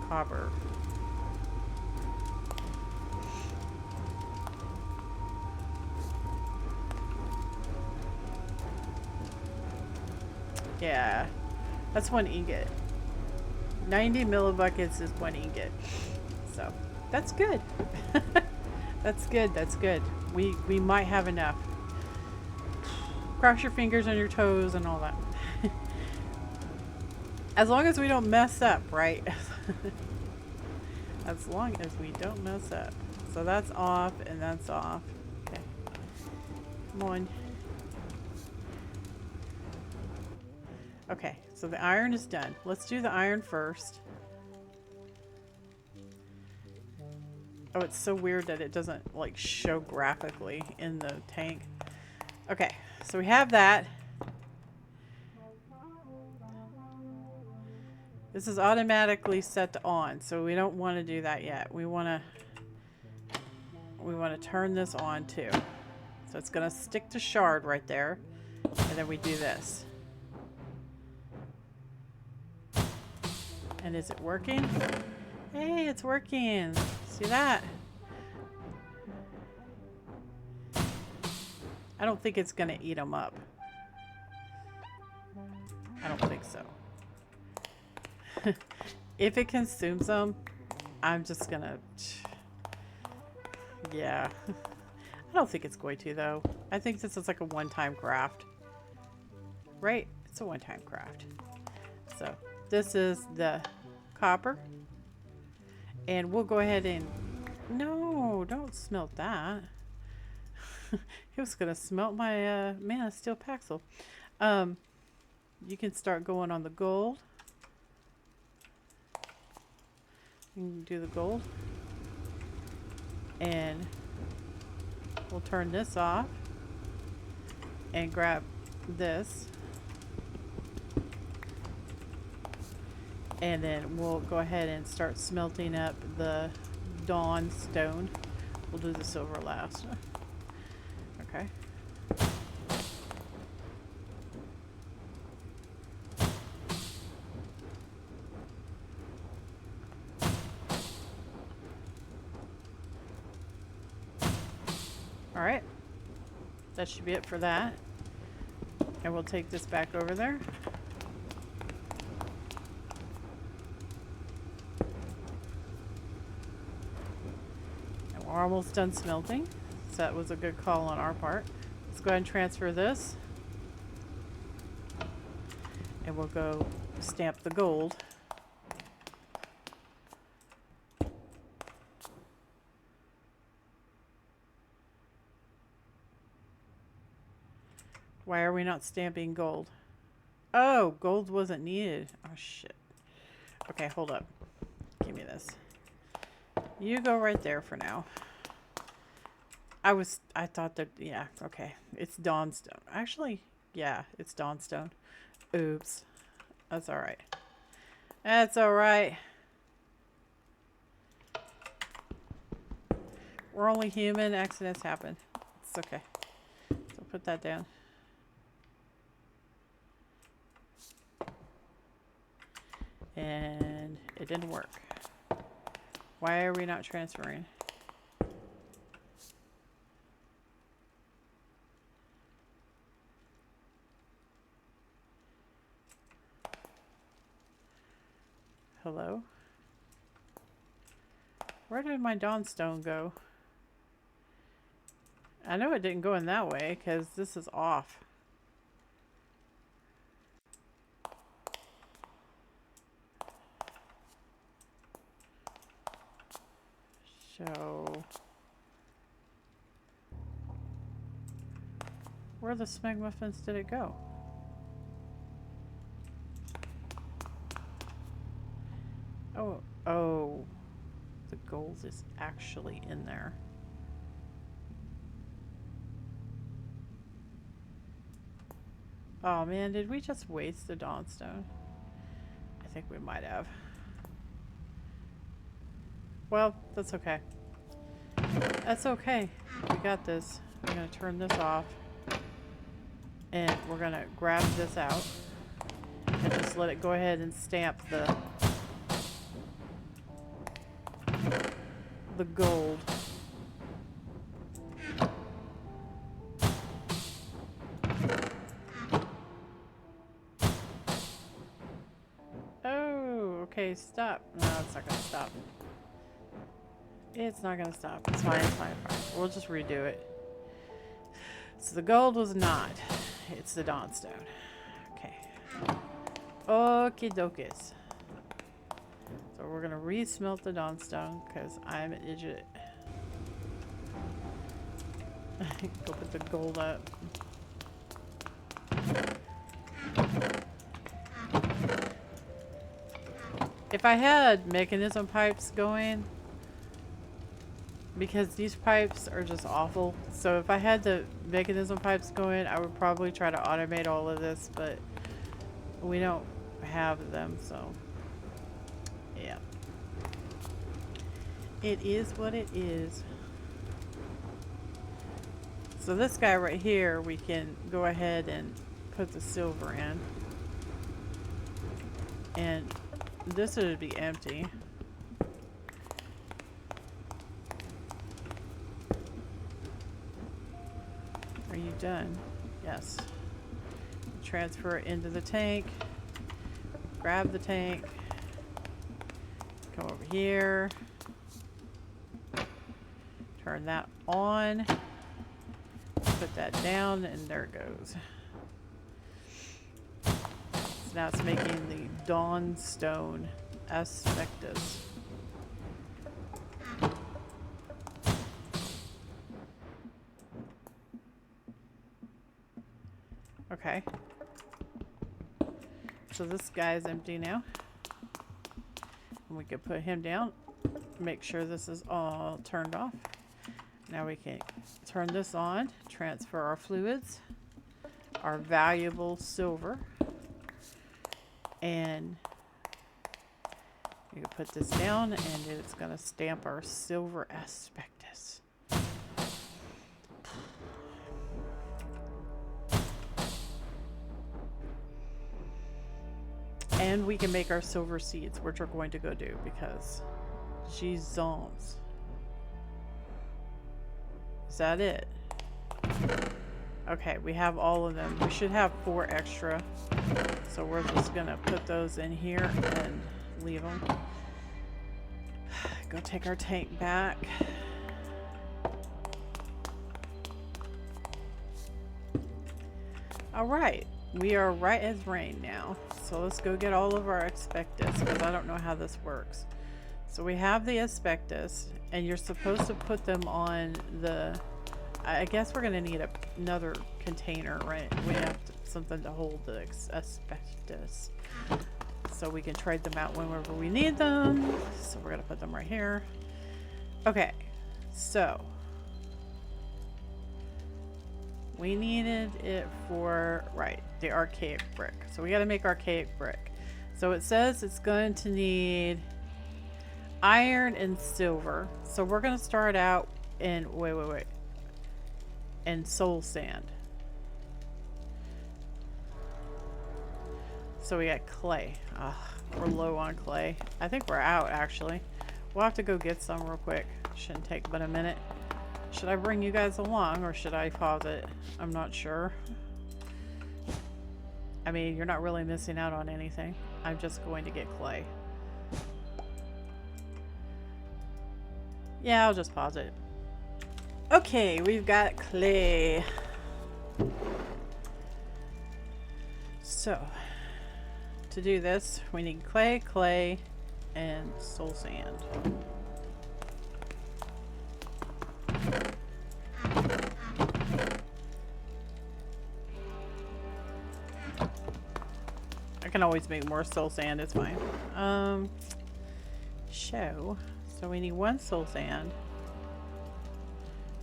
copper. Yeah, that's 1 ingot. 90 millibuckets is 1 ingot. So that's good. That's good. That's good. We might have enough. Cross your fingers on your toes and all that. As long as we don't mess up, right? As long as we don't mess up. So that's off and that's off. Okay. Come on. Okay, so the iron is done. Let's do the iron first. Oh, it's so weird that it doesn't like show graphically in the tank. Okay, so we have that. This is automatically set to on, so we don't want to do that yet. We want to turn this on too. So it's going to stick to shard right there, and then we do this. And is it working? Hey, it's working. See that? I don't think it's going to eat them up. I don't think so. If it consumes them, I'm just going to... Yeah. I don't think it's going to, though. I think this is like a one-time craft. Right? It's a one-time craft. So, this is the copper. And we'll go ahead and... No, don't smelt that. He was going to smelt my mana steel paxel. You can start going on the gold. You can do the gold. And we'll turn this off. And grab this. And then we'll go ahead and start smelting up the dawn stone. We'll do the silver last. Okay. Alright. That should be it for that. And we'll take this back over there. And we're almost done smelting. So that was a good call on our part. Let's go ahead and transfer this. And we'll go stamp the gold. Why are we not stamping gold? Oh, gold wasn't needed. Oh, shit. Okay, hold up. Give me this. You go right there for now. I thought that, yeah, okay. It's dawnstone. Actually, yeah, it's dawnstone. Oops. That's alright. That's alright. We're only human. Accidents happen. It's okay. So put that down. And it didn't work. Why are we not transferring? Hello? Where did my dawnstone go? I know it didn't go in that way because this is off. So, where the smeg muffins did it go? Oh, the gold is actually in there. Oh man, did we just waste the dawnstone? I think we might have. Well, that's okay. That's okay. We got this. I'm going to turn this off. And we're going to grab this out. And just let it go ahead and stamp the gold. Oh, okay, stop. No, it's not going to stop. It's not going to stop. It's fine, it's fine, it's fine. We'll just redo it. So the gold was not. It's the dawnstone. Okay. Okie dokies. So we're gonna re-smelt the dawnstone because I'm an idiot. Go put the gold up. If I had mechanism pipes going, because these pipes are just awful. So if I had the mechanism pipes going, I would probably try to automate all of this, but we don't have them, so yeah. It is what it is. So this guy right here, we can go ahead and put the silver in. And this would be empty. Are you done? Yes. Transfer it into the tank. Grab the tank. Come over here. Turn that on. Put that down, and there it goes. So now it's making the dawnstone Aspectus. Okay. So this guy is empty now. And we can put him down. Make sure this is all turned off. Now we can turn this on, transfer our fluids, our valuable silver, and you can put this down and it's going to stamp our silver Aspectus. And we can make our silver seeds, which we're going to go do because Jesus. Is that it? Okay, we have all of them. We should have 4 extra. So we're just gonna put those in here and leave them. Go take our tank back. Alright, we are right as rain now. So let's go get all of our Aspectus because I don't know how this works. So we have the Aspectus, and you're supposed to put them on the... I guess we're going to need another container, right? We have something to hold the Aspectus. So we can trade them out whenever we need them. So we're going to put them right here. Okay, so... we needed it for, right, the archaic brick. So we got to make archaic brick. So it says it's going to need... iron and silver. So we're going to start out in, wait. And soul sand. So we got clay. We're low on clay. I think we're out actually. We'll have to go get some real quick. Shouldn't take but a minute. Should I bring you guys along or should I pause it? I'm not sure. I mean, you're not really missing out on anything. I'm just going to get clay. Yeah, I'll just pause it. Okay, we've got clay. So, to do this, we need clay, and soul sand. I can always make more soul sand, it's fine. So we need 1 soul sand.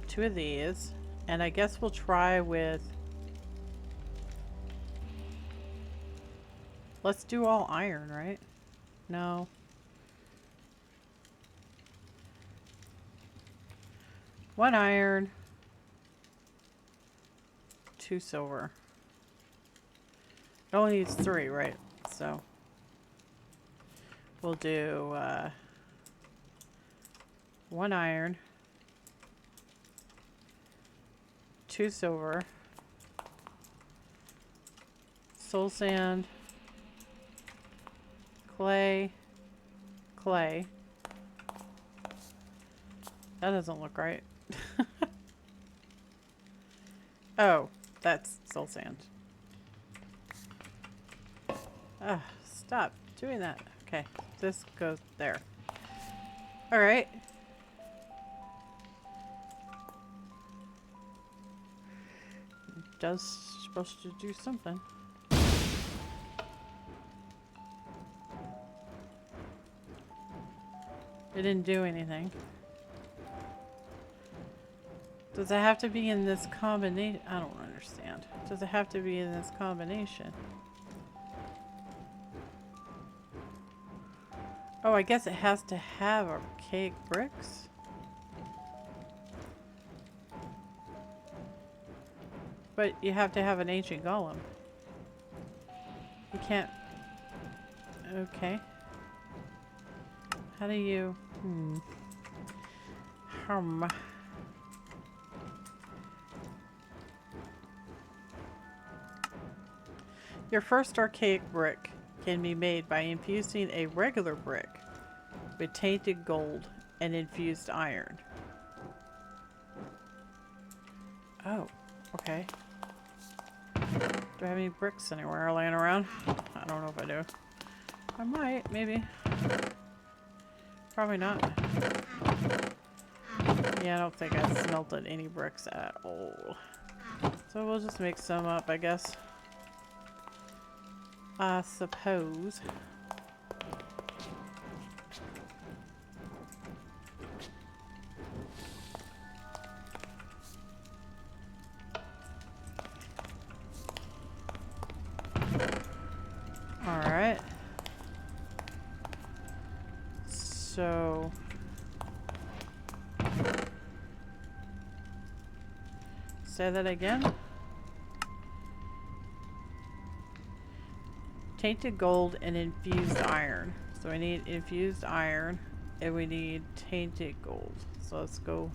2 of these, and I guess we'll try with, let's do all iron, right? No. One iron, 2 silver. It only needs 3, right? So we'll do 1 iron, 2 silver, soul sand, clay. That doesn't look right. Oh, that's soul sand. Stop doing that. Okay, this goes there. Alright. Does supposed to do something. It didn't do anything. Does it have to be in this combination? I don't understand. Does it have to be in this combination? Oh, I guess it has to have archaic bricks. But you have to have an ancient golem. You can't... Okay. How do you... Your first archaic brick can be made by infusing a regular brick with tainted gold and infused iron. Oh, okay. Do I have any bricks anywhere laying around? I don't know if I do. I might, maybe. Probably not. Yeah, I don't think I smelted any bricks at all. So we'll just make some up, I guess. I suppose. Alright. So... Say that again? Tainted gold and infused iron. So we need infused iron and we need tainted gold. So let's go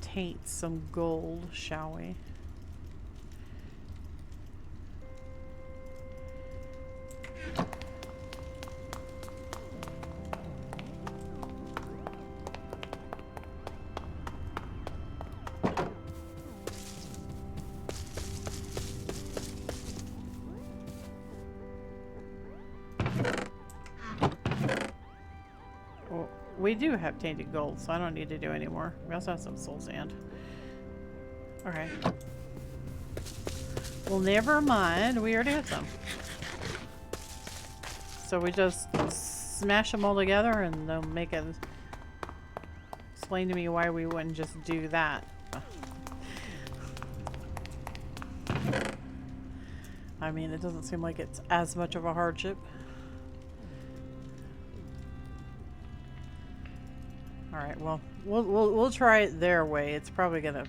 taint some gold, shall we? We do have tainted gold, so I don't need to do any more. We also have some soul sand. Okay. Well, never mind. We already have some. So we just smash them all together and they'll make it... Explain to me why we wouldn't just do that. I mean, it doesn't seem like it's as much of a hardship. Alright, well, we'll try it their way. It's probably gonna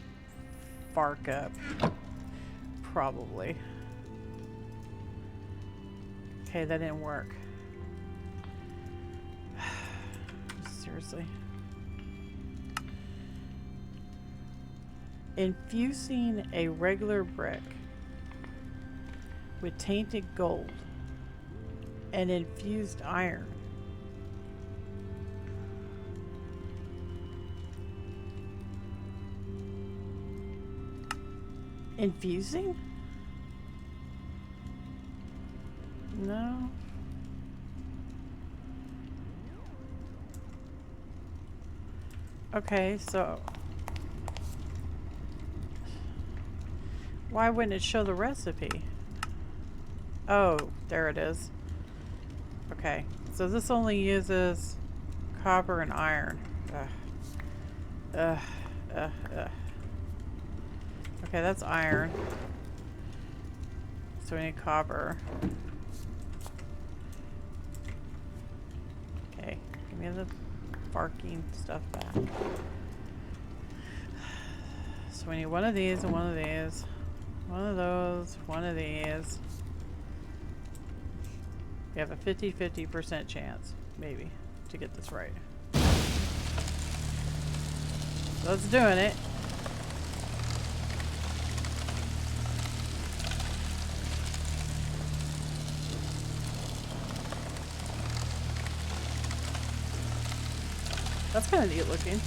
fark up. Probably. Okay, that didn't work. Seriously. Infusing a regular brick with tainted gold and infused iron. Infusing? No. Okay, so why wouldn't it show the recipe? Oh, there it is. Okay, so this only uses copper and iron. Okay, that's iron. So we need copper. Okay, give me the barking stuff back. So we need one of these and one of these. One of those, one of these. We have a 50-50% chance, maybe, to get this right. So it's doing it. That's kind of neat looking,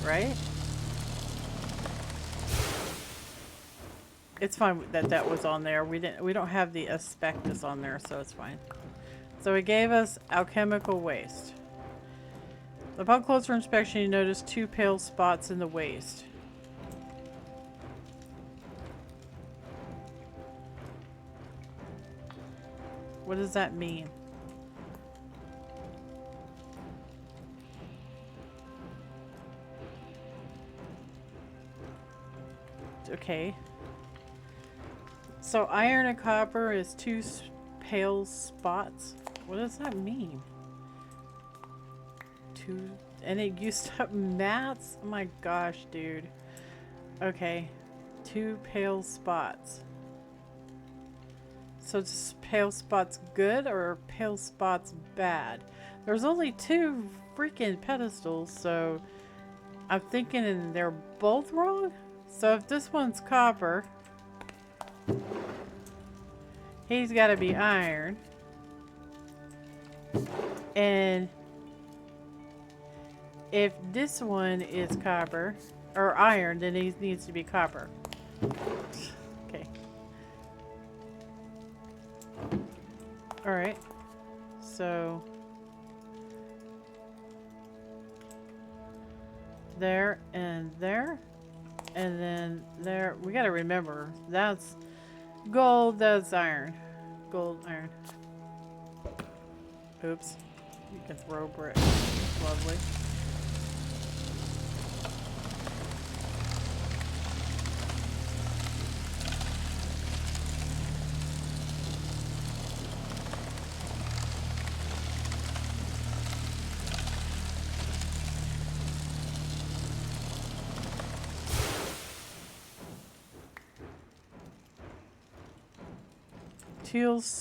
right? It's fine that that was on there. We don't have the Aspectus on there, so it's fine. So it gave us alchemical waste. Upon closer inspection, you notice 2 pale spots in the waste. What does that mean? Okay. So iron and copper is 2 pale spots. What does that mean? 2, and it used up mats? Oh my gosh, dude. Okay. 2 pale spots. So is pale spots good or pale spots bad? There's only 2 freaking pedestals, so I'm thinking they're both wrong. So if this one's copper, he's got to be iron. And if this one is copper, or iron, then he needs to be copper. Okay. Alright. So there and there. And then there. We gotta remember, that's gold, that's iron. Gold, iron. Oops. You can throw brick. Lovely.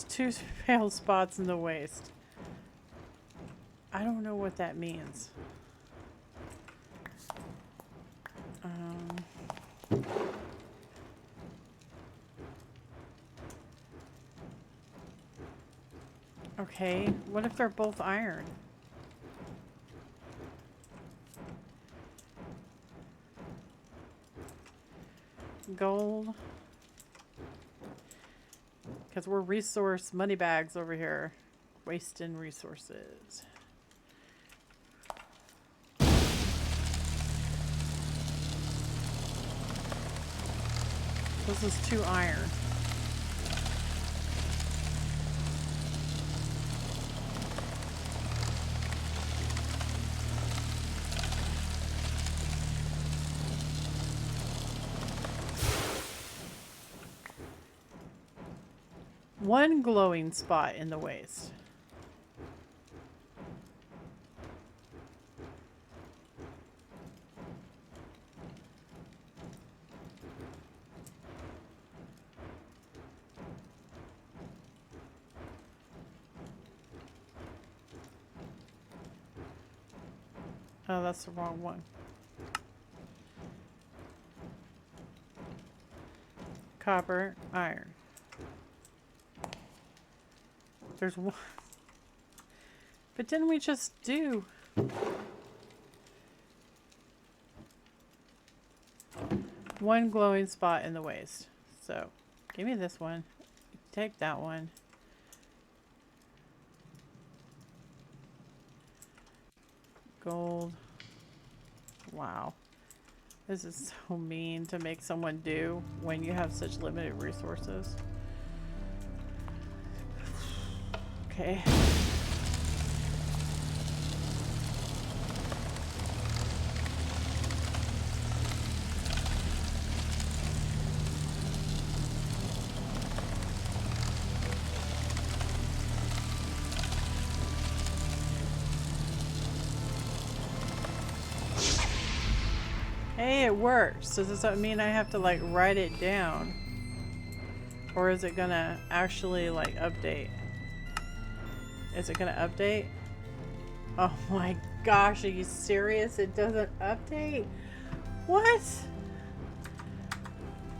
Two pale spots in the waste. I don't know what that means. Okay, what if they're both iron? Gold. Because we're resource money bags over here. Wasting resources. This is 2 iron. One glowing spot in the waste. Oh, that's the wrong one. Copper, iron. There's one. But didn't we just do? One glowing spot in the waste. So, give me this one. Take that one. Gold. Wow. This is so mean to make someone do when you have such limited resources. Okay. Hey, it works. So does that mean I have to like write it down? Or is it gonna actually like update? Is it gonna update? Oh my gosh, are you serious? It doesn't update? What?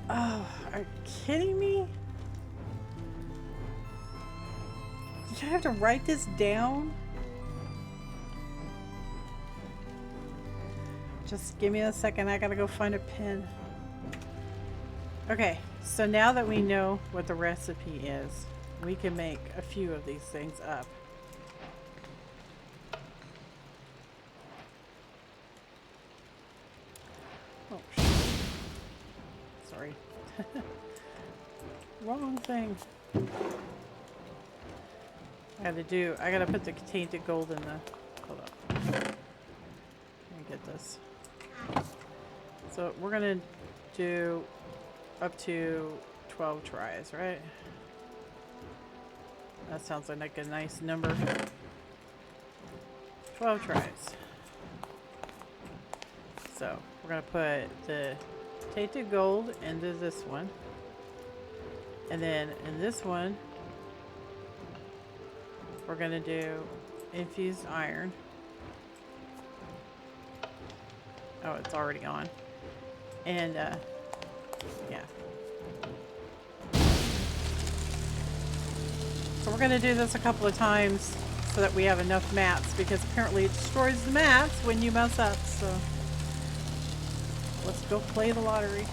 Oh, are you kidding me? Do I have to write this down? Just give me a second, I gotta go find a pen. Okay, so now that we know what the recipe is, we can make a few of these things up. Oh, shit. Sorry. Wrong thing. I gotta put the tainted gold in the, hold up. Let me get this. So we're gonna do up to 12 tries, right? That sounds like a nice number. 12 tries. So we're gonna put the tainted gold into this one. And then in this one, we're gonna do infused iron. Oh, it's already on. And yeah. So we're gonna do this a couple of times so that we have enough mats, because apparently it destroys the mats when you mess up. So let's go play the lottery.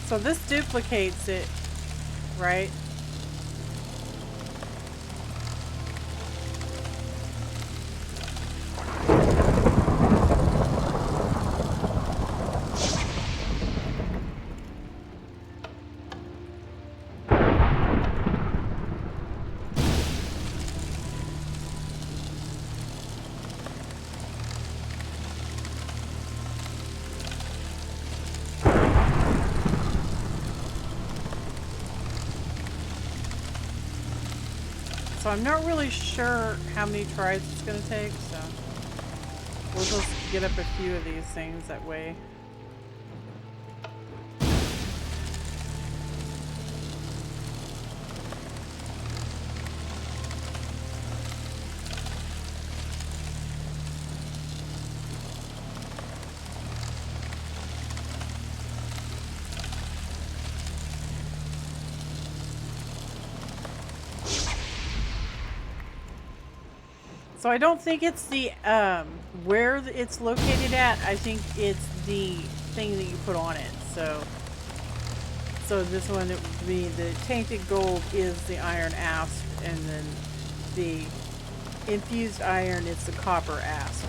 So this duplicates it, right? So I'm not really sure how many tries it's going to take, so we'll just get up a few of these things that way. So I don't think it's the where it's located at. I think it's the thing that you put on it. So this one, it would be the tainted gold is the iron asp, and then the infused iron is the copper asp.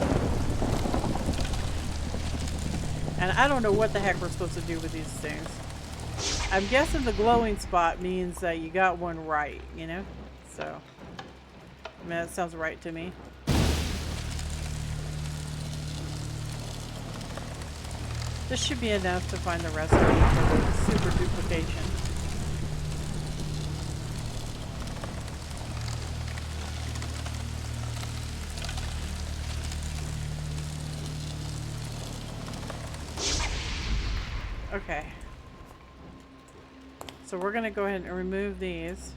And I don't know what the heck we're supposed to do with these things. I'm guessing the glowing spot means that you got one right, you know? So I mean, that sounds right to me. This should be enough to find the recipe for the super duplication. Okay. So we're going to go ahead and remove these.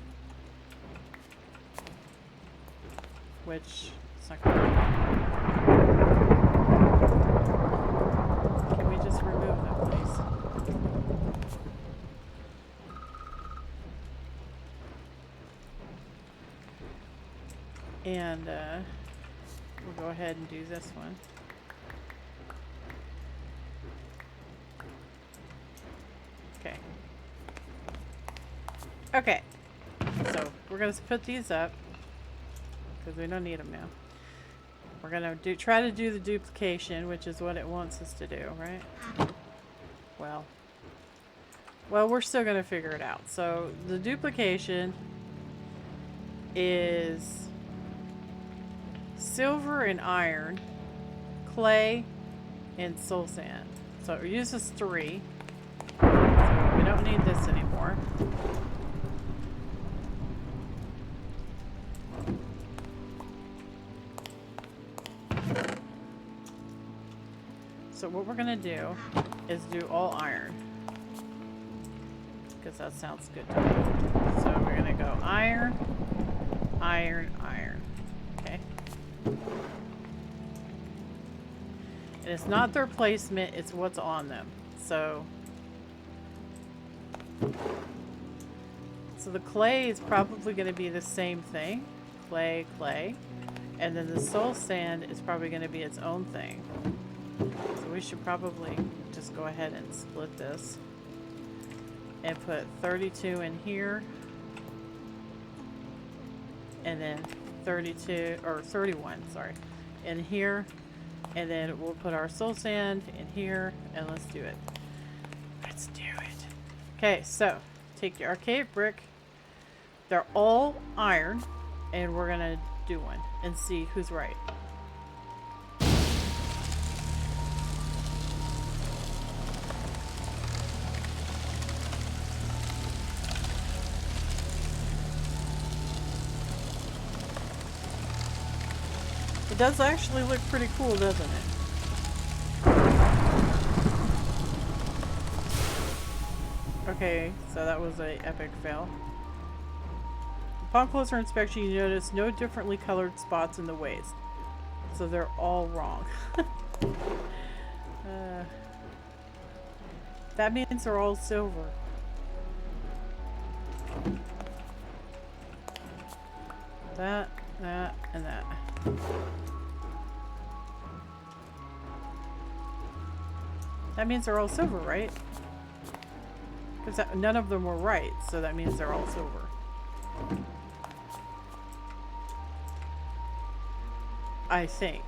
Which it's not gonna work. Can we just remove them, please? And we'll go ahead and do this one. Okay. Okay. So we're gonna put these up, because we don't need them now. We're gonna try to do the duplication, which is what it wants us to do, right? Well, we're still gonna figure it out. So the duplication is silver and iron, clay, and soul sand. So it uses 3. So we don't need this anymore. So what we're gonna do is do all iron, because that sounds good to me. So we're gonna go iron, iron, iron. Okay. And it's not their placement, it's what's on them. So the clay is probably going to be the same thing. Clay, clay. And then the soul sand is probably going to be its own thing. So we should probably just go ahead and split this. And put 32 in here. And then 32, or 31, sorry, in here. And then we'll put our soul sand in here. And let's do it. Let's do it. Okay, so take your archaic brick. They're all iron. And we're going to do one and see who's right. It does actually look pretty cool, doesn't it? Okay, so that was an epic fail. Upon closer inspection, you notice no differently colored spots in the waste. So they're all wrong. That means they're all silver. That, and that. That means they're all silver, right? Because none of them were right, so that means they're all silver. I think.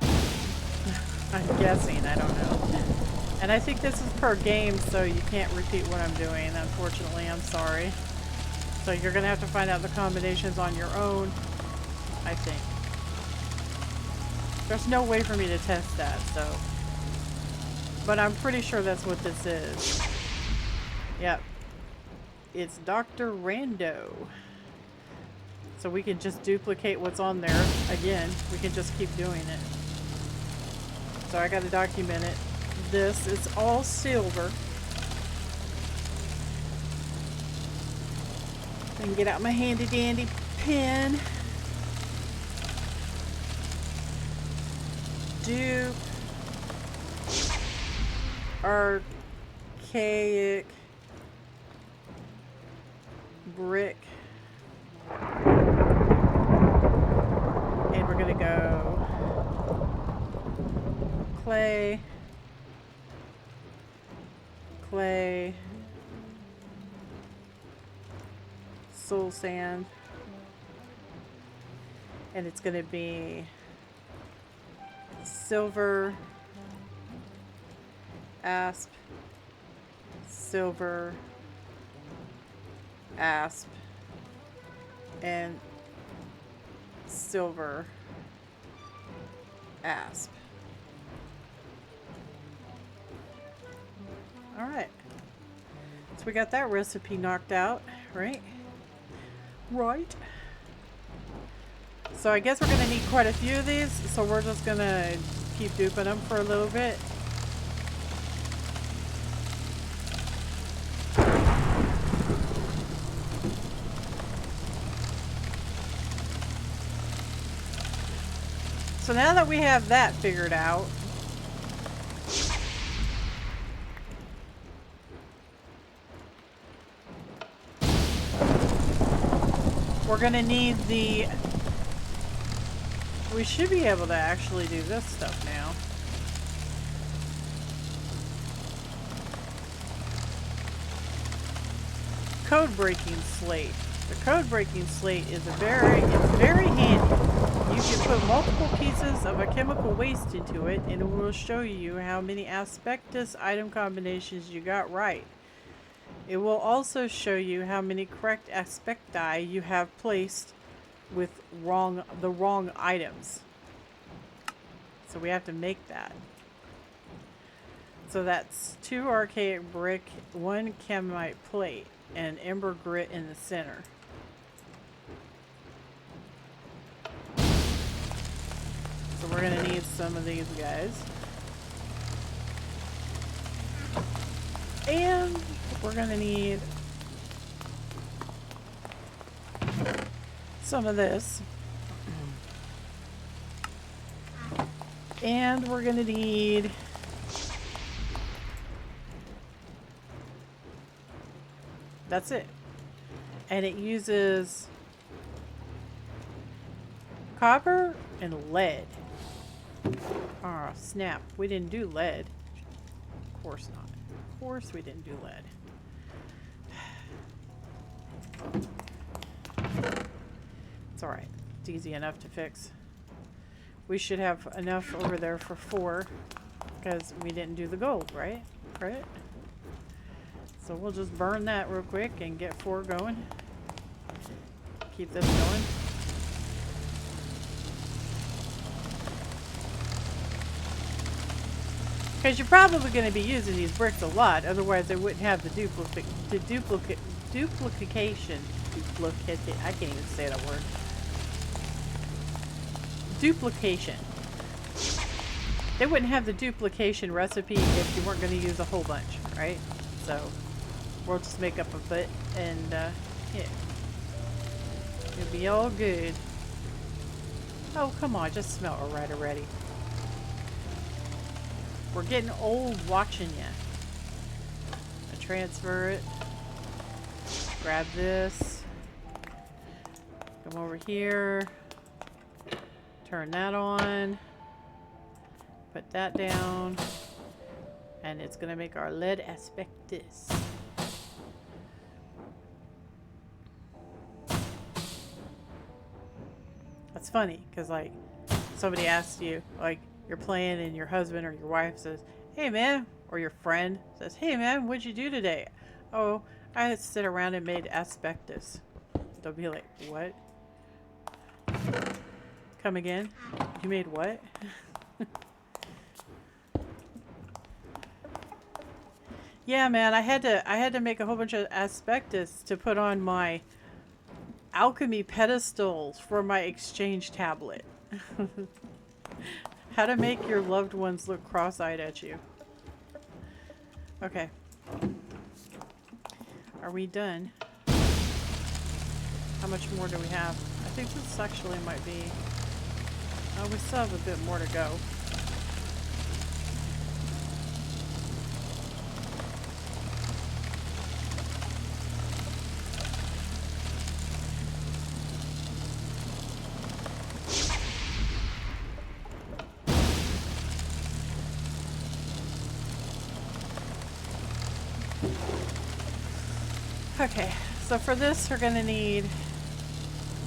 I'm guessing, I don't know. And I think this is per game, so you can't repeat what I'm doing, unfortunately. I'm sorry. So you're going to have to find out the combinations on your own, I think. There's no way for me to test that, so. But I'm pretty sure that's what this is. Yep. It's Dr. Rando. So we can just duplicate what's on there. Again, we can just keep doing it. So I gotta document it. This is all silver. I can get out my handy dandy pen. Dupe. Archaic brick. And we're gonna go clay, clay, soul sand, and it's gonna be silver, asp, silver, asp, and silver, asp. All right, so we got that recipe knocked out, right? Right. So I guess we're gonna need quite a few of these, so we're just gonna keep duping them for a little bit. So now that we have that figured out, we're gonna need the, we should be able to actually do this stuff now. Codebreaking slate. The codebreaking slate is it's very handy. You can put multiple pieces of a chemical waste into it and it will show you how many Aspectus item combinations you got right. It will also show you how many correct aspecti you have placed with the wrong items. So we have to make that. So that's 2 archaic brick, 1 camite plate, and ember grit in the center. So we're gonna need some of these guys. And we're gonna need some of this. And we're gonna need that's it. And it uses copper and lead. Oh, snap. We didn't do lead. Of course not. Of course we didn't do lead. It's alright. It's easy enough to fix. We should have enough over there for 4 because we didn't do the gold, right? Right? So we'll just burn that real quick and get 4 going. Keep this going. Because you're probably going to be using these bricks a lot, otherwise they wouldn't have the duplication. I can't even say that word. Duplication. They wouldn't have the duplication recipe if you weren't going to use a whole bunch, right? So we'll just make up a bit and yeah, it'll be all good. Oh, come on, just smell it right already. We're getting old watching you. I transfer it. Grab this. Come over here. Turn that on. Put that down. And it's going to make our lead aspectus. That's funny, because like somebody asks you, like, you're playing and your husband or your wife says, hey man, or your friend says, hey man, what'd you do today? Oh, I had to sit around and made Aspectus. They'll be like, what? Come again? You made what? Yeah man, I had to make a whole bunch of Aspectus to put on my alchemy pedestals for my exchange tablet. How to make your loved ones look cross-eyed at you. Okay. Are we done? How much more do we have? I think this actually might be... Oh, we still have a bit more to go. Okay, so for this we're gonna need,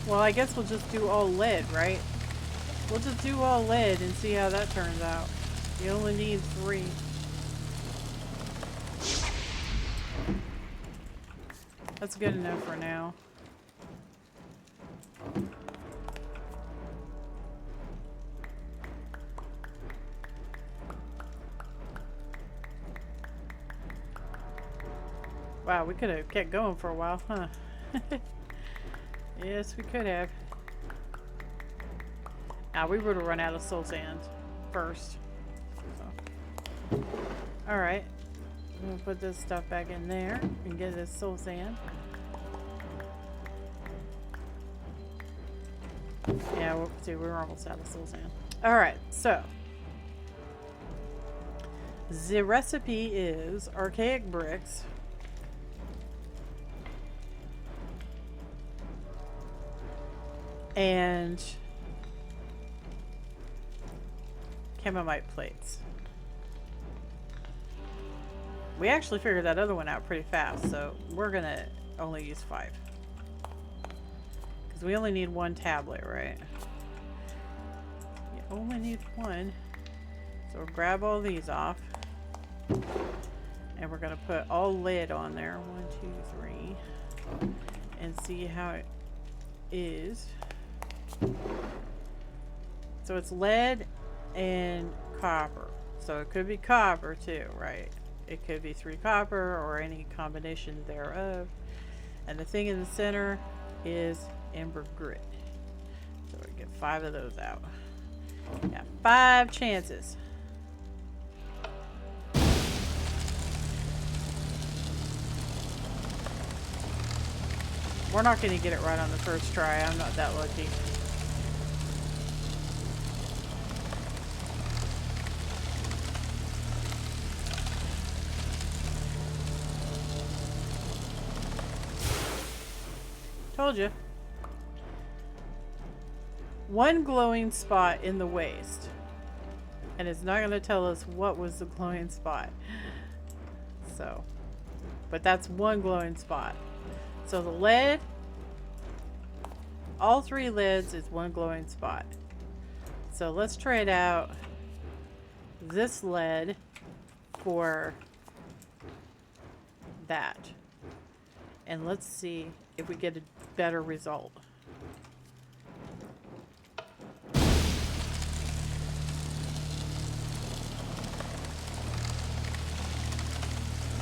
well, I guess we'll just do all lead, right? We'll just do all lead and see how that turns out. You only need 3. That's good enough for now. Wow, we could have kept going for a while, huh? Yes, we could have. Now, we would have run out of soul sand first. So. Alright. I'm going to put this stuff back in there and get this soul sand. Yeah, we'll see, we're almost out of soul sand. Alright, so. The recipe is archaic bricks. And chamomite plates. We actually figured that other one out pretty fast, so we're gonna only use 5. Because we only need 1 tablet, right? You only need 1. So we'll grab all these off. And we're gonna put all lead on there. 1, 2, 3. And see how it is. So it's lead and copper. So it could be copper too, right? It could be 3 copper or any combination thereof. And the thing in the center is amber grit. So we get 5 of those out. Got 5 chances. We're not going to get it right on the first try. I'm not that lucky. Told you. One glowing spot in the waste. And it's not going to tell us what was the glowing spot. So, but that's one glowing spot. So the lead, all 3 leads is one glowing spot. So let's trade out this lead for that. And let's see if we get a better result.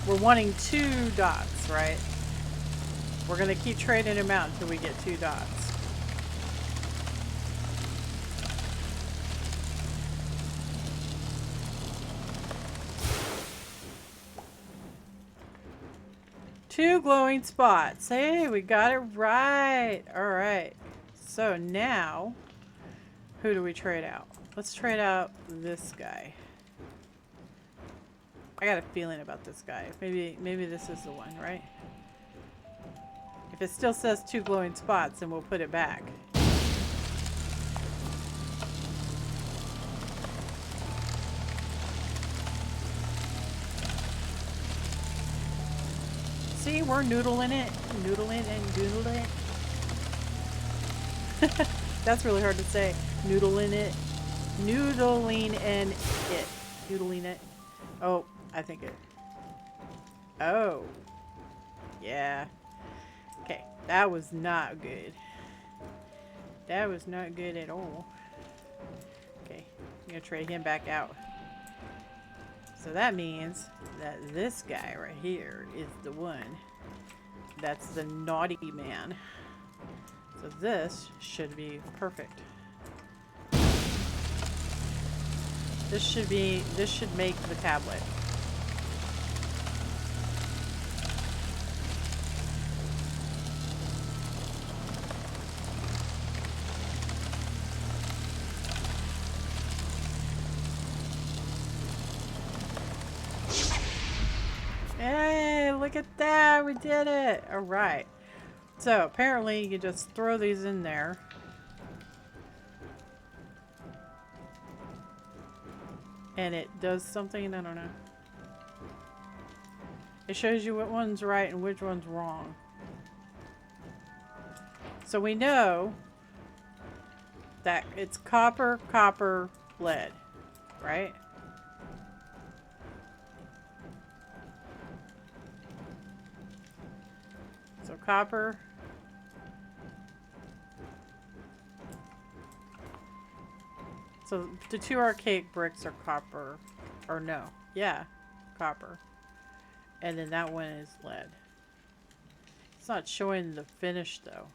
We're wanting 2 dots, right? We're going to keep trading them out until we get 2 dots. Two glowing spots. Hey, we got it right. All right. So now, who do we trade out? Let's trade out this guy. I got a feeling about this guy. Maybe this is the one, right? If it still says 2 glowing spots, then we'll put it back. See, we're noodling it. Noodling and doodling it. That's really hard to say. Noodling it. Noodling and it. Noodling it. Oh, I think it. Oh. Yeah. Okay. That was not good. That was not good at all. Okay. I'm going to trade him back out. So that means that this guy right here is the one that's the naughty man. So this should be perfect. This should make the tablet. Hey, look at that. We did it. All right. So apparently you can just throw these in there. And it does something, I don't know. It shows you what one's right and which one's wrong. So we know that it's copper, copper, lead, right? So copper. So the 2 archaic bricks are copper. Or no. Yeah. Copper. And then that one is lead. It's not showing the finish though.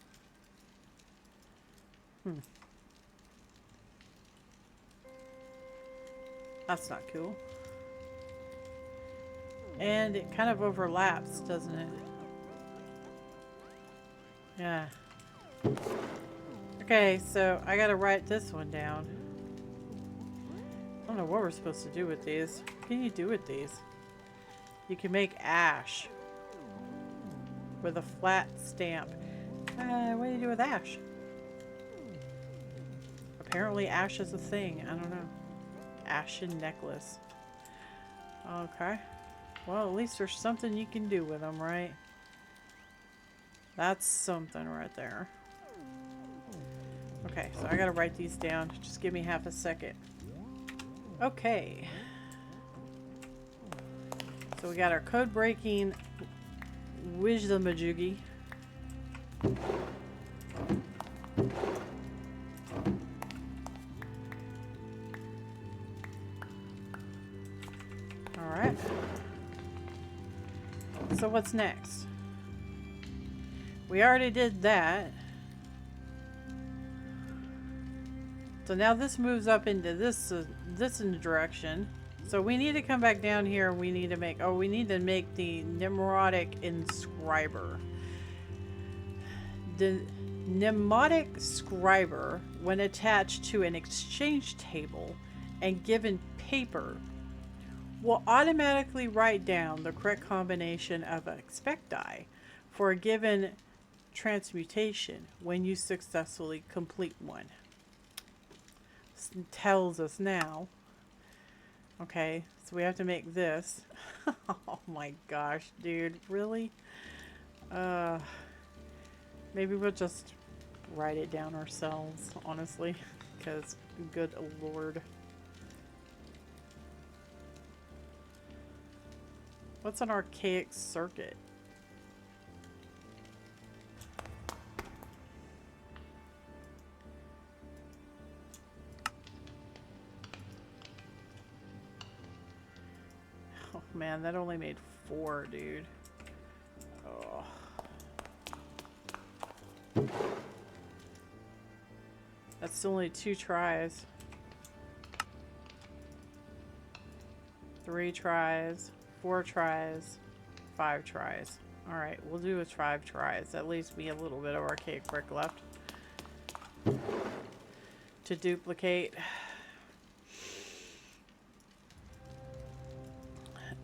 That's not cool. And it kind of overlaps, doesn't it? Yeah. Okay, so I gotta write this one down. I don't know what we're supposed to do with these. What can you do with these? You can make ash with a flat stamp. What do you do with ash? Apparently ash is a thing. I don't know. Ashen necklace. Okay. Well, at least there's something you can do with them, right? That's something right there. Okay, so I gotta write these down. Just give me half a second. Okay. So we got our code breaking Wisdamajugi. Alright. So what's next? We already did that. So now this moves up into this in the direction. So we need to come back down here. We need to make the Nimrodic inscriber. The mnemonic scriber, when attached to an exchange table and given paper, will automatically write down the correct combination of Aspecti for a given transmutation when you successfully complete one. It tells us now. Okay, so we have to make this. Oh my gosh, dude, really? Maybe we'll just write it down ourselves, honestly, because good lord. What's an archaic circuit? Oh man, that only made 4, dude. Oh. That's only 2 tries. 3 tries. 4 tries. 5 tries. Alright, we'll do 5 tries. At least be a little bit of archaic brick left to duplicate.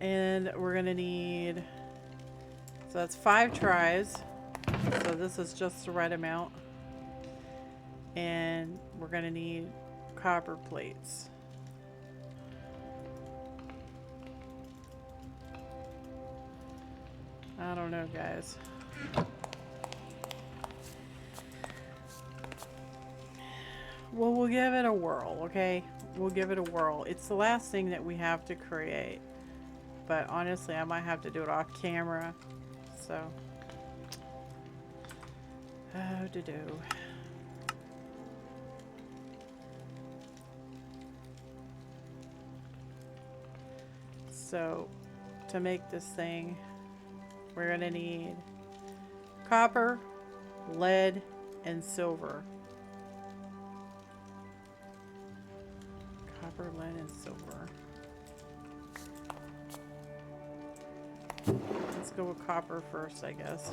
And we're gonna need, so that's 5 tries. So this is just the right amount. And we're gonna need copper plates. I don't know, guys. Well, we'll give it a whirl, okay? We'll give it a whirl. It's the last thing that we have to create. But honestly, I might have to do it off camera. So, oh, to do. So, to make this thing, we're gonna need copper, lead, and silver. Copper, lead, and silver. Let's go with copper first, I guess.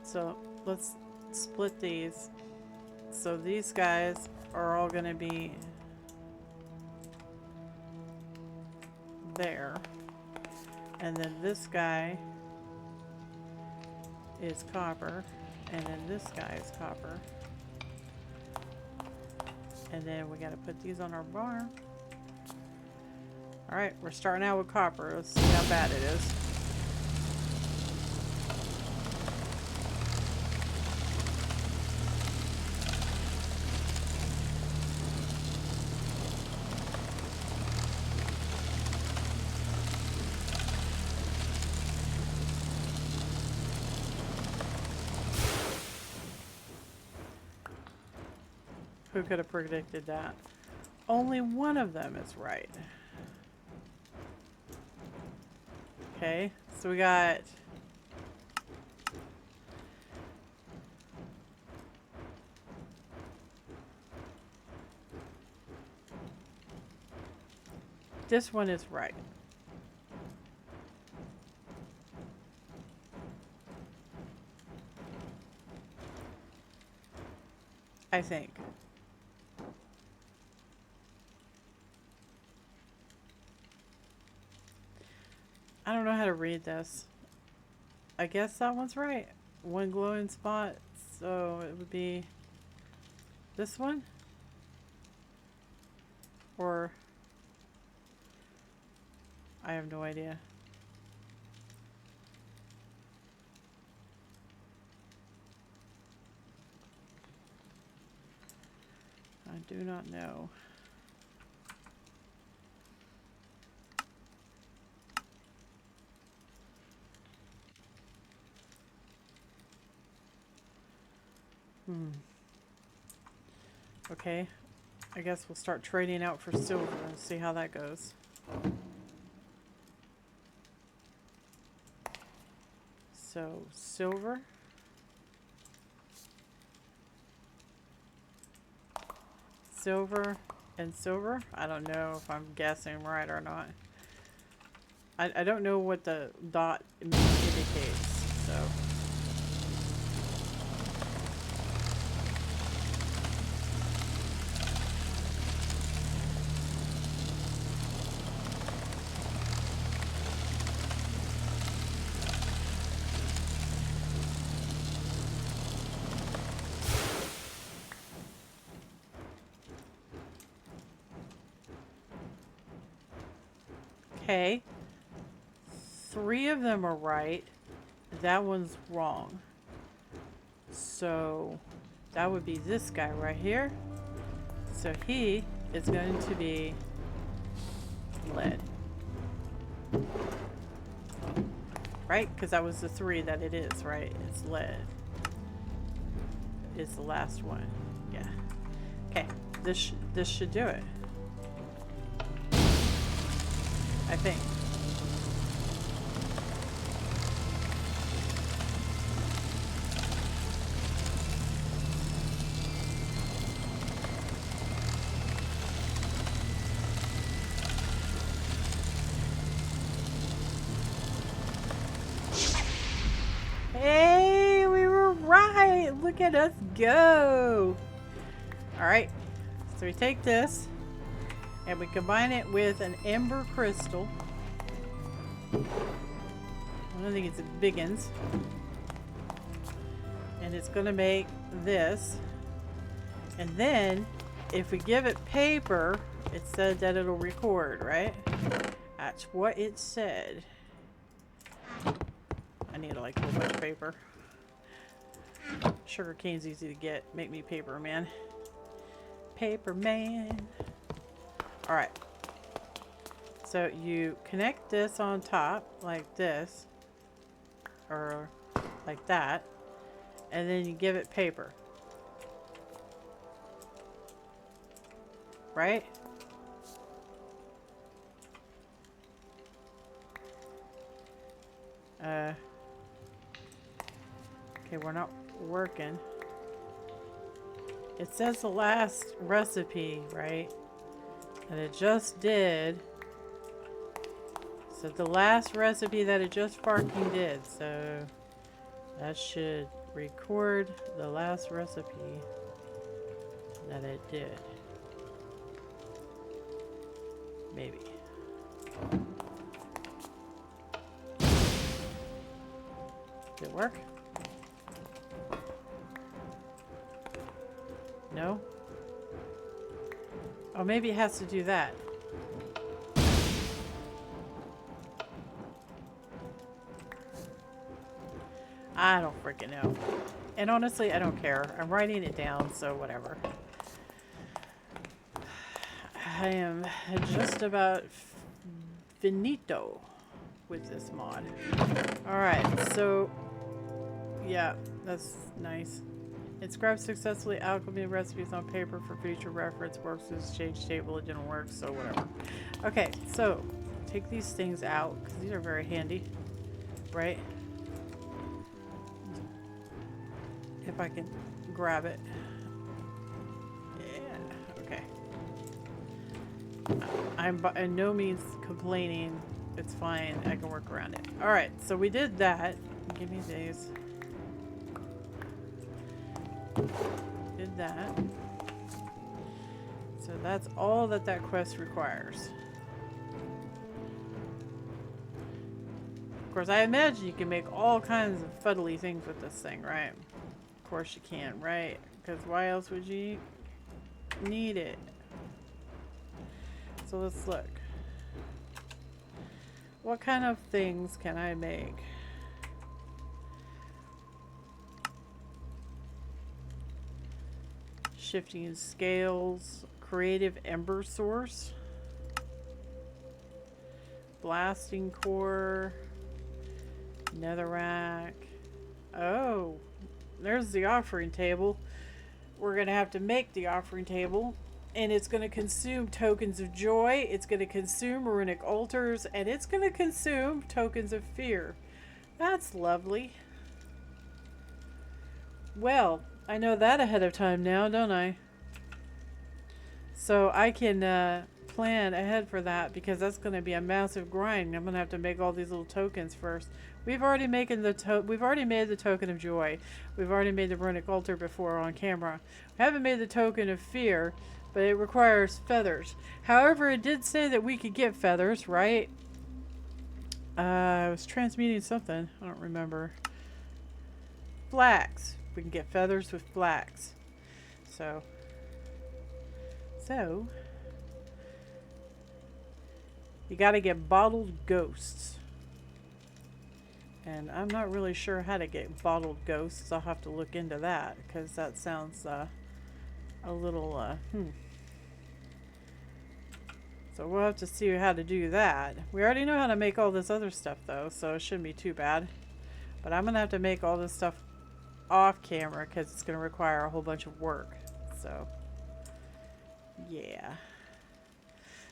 So let's split these. So these guys are all going to be there. And then this guy is copper. And then this guy is copper. And then we got to put these on our bar. Alright, we're starting out with copper. Let's see how bad it is. Who could have predicted that? Only one of them is right. Okay, so we got this one is right. I think. I don't know how to read this. I guess that one's right. One glowing spot. So it would be this one? Or I have no idea. I do not know. Okay, I guess we'll start trading out for silver and see how that goes. So, silver. Silver and silver. I don't know if I'm guessing right or not. I don't know what the dot indicates, so. Okay. 3 of them are right. That one's wrong. So that would be this guy right here. So he is going to be lead. Right? Because that was the 3 that it is, right? It's lead. It's the last one. Yeah. Okay. This should do it. I think. Hey, we were right. Look at us go. All right. So we take this and we combine it with an ember crystal. I don't think it's a biggins. And it's going to make this. And then if we give it paper, it said that it'll record, right? That's what it said. I need like a whole bunch of paper. Sugar cane's easy to get. Make me paper man. Paper man. Alright. So you connect this on top like this. Or like that. And then you give it paper. Right? Okay, we're not working. It says the last recipe, right? And it just did. So the last recipe that it just fucking did. So that should record the last recipe that it did. Maybe. Did it work? No? Oh, maybe it has to do that. I don't freaking know. And honestly, I don't care. I'm writing it down, so whatever. I am just about finito with this mod. Alright, so yeah, that's nice. Inscribe successfully alchemy recipes on paper for future reference. Works as change table. It didn't work, so whatever. Okay, so take these things out because these are very handy, right? If I can grab it. Yeah, okay. I'm by no means complaining. It's fine. I can work around it. Alright, so we did that. Give me these. Did that. So that's all that that quest requires. Of course, I imagine you can make all kinds of fuddly things with this thing, right? Of course you can, right? Because why else would you need it? So let's look. What kind of things can I make? Shifting scales, creative ember source, blasting core, netherrack. Oh, there's the offering table. We're gonna have to make the offering table, and it's gonna consume tokens of joy, it's gonna consume runic altars, and it's gonna consume tokens of fear. That's lovely. Well, I know that ahead of time now, don't I? So I can plan ahead for that, because that's going to be a massive grind. I'm going to have to make all these little tokens first. We've already made the token of joy. We've already made the runic altar before on camera. We haven't made the token of fear, but it requires feathers. However, it did say that we could get feathers, right? I was transmuting something. I don't remember. Flax. We can get feathers with flax. So You got to get bottled ghosts. And I'm not really sure how to get bottled ghosts. I'll have to look into that because that sounds a little So we'll have to see how to do that. We already know how to make all this other stuff though, so it shouldn't be too bad. But I'm going to have to make all this stuff off camera because it's going to require a whole bunch of work. So, yeah.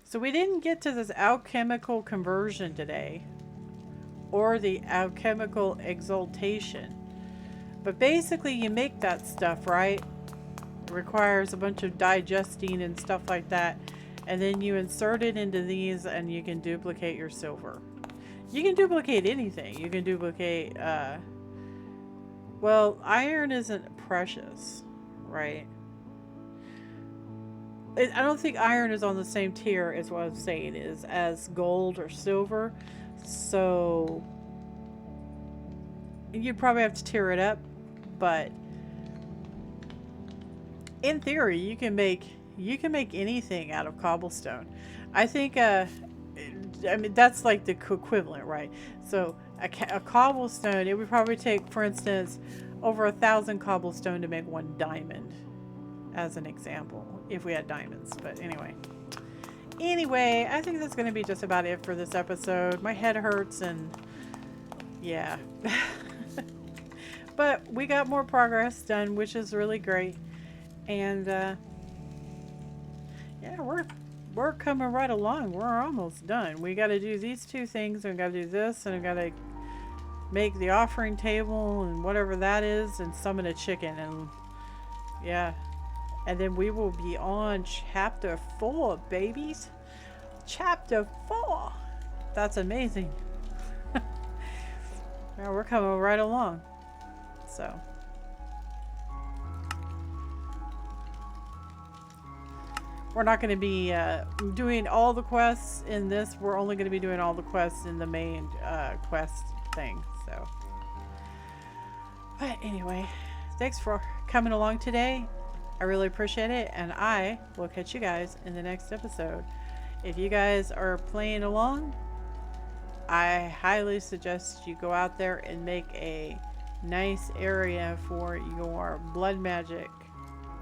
So we didn't get to this alchemical conversion today. Or the alchemical exaltation. But basically you make that stuff, right? It requires a bunch of digesting and stuff like that. And then you insert it into these and you can duplicate your silver. You can duplicate anything. You can duplicate, well, iron isn't precious, right? I don't think iron is on the same tier as what I'm saying is as gold or silver. So you'd probably have to tear it up, but in theory you can make anything out of cobblestone. I think I mean that's like the equivalent, right? So a cobblestone, it would probably take, for instance, over 1,000 cobblestone to make 1 diamond, as an example, if we had diamonds. But anyway, I think that's going to be just about it for this episode. My head hurts and yeah. But we got more progress done, which is really great. And yeah, we're coming right along. We're almost done. We got to do these 2 things, and we got to do this, and we got to make the offering table and whatever that is, and summon a chicken, and yeah. And then we will be on chapter 4, babies. Chapter 4. That's amazing. Now we're coming right along. So we're not going to be doing all the quests in this. We're only going to be doing all the quests in the main quest thing. So, but anyway, thanks for coming along today. I really appreciate it, and I will catch you guys in the next episode. If you guys are playing along, I highly suggest you go out there and make a nice area for your blood magic.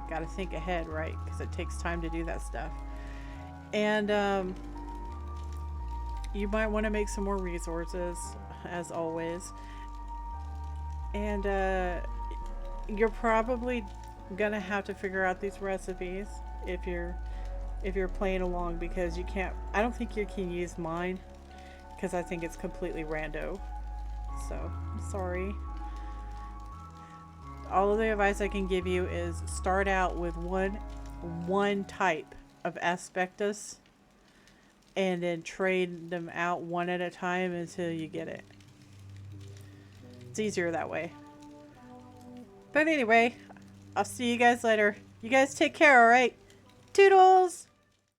Got to think ahead, right? Because it takes time to do that stuff. And you might want to make some more resources, as always. And you're probably gonna have to figure out these recipes if you're playing along, because you can't. I don't think you can use mine because I think it's completely rando. So I'm sorry. All of the advice I can give you is start out with one type of Aspectus and then trade them out one at a time until you get it. It's easier that way. But anyway, I'll see you guys later. You guys take care, alright? Toodles!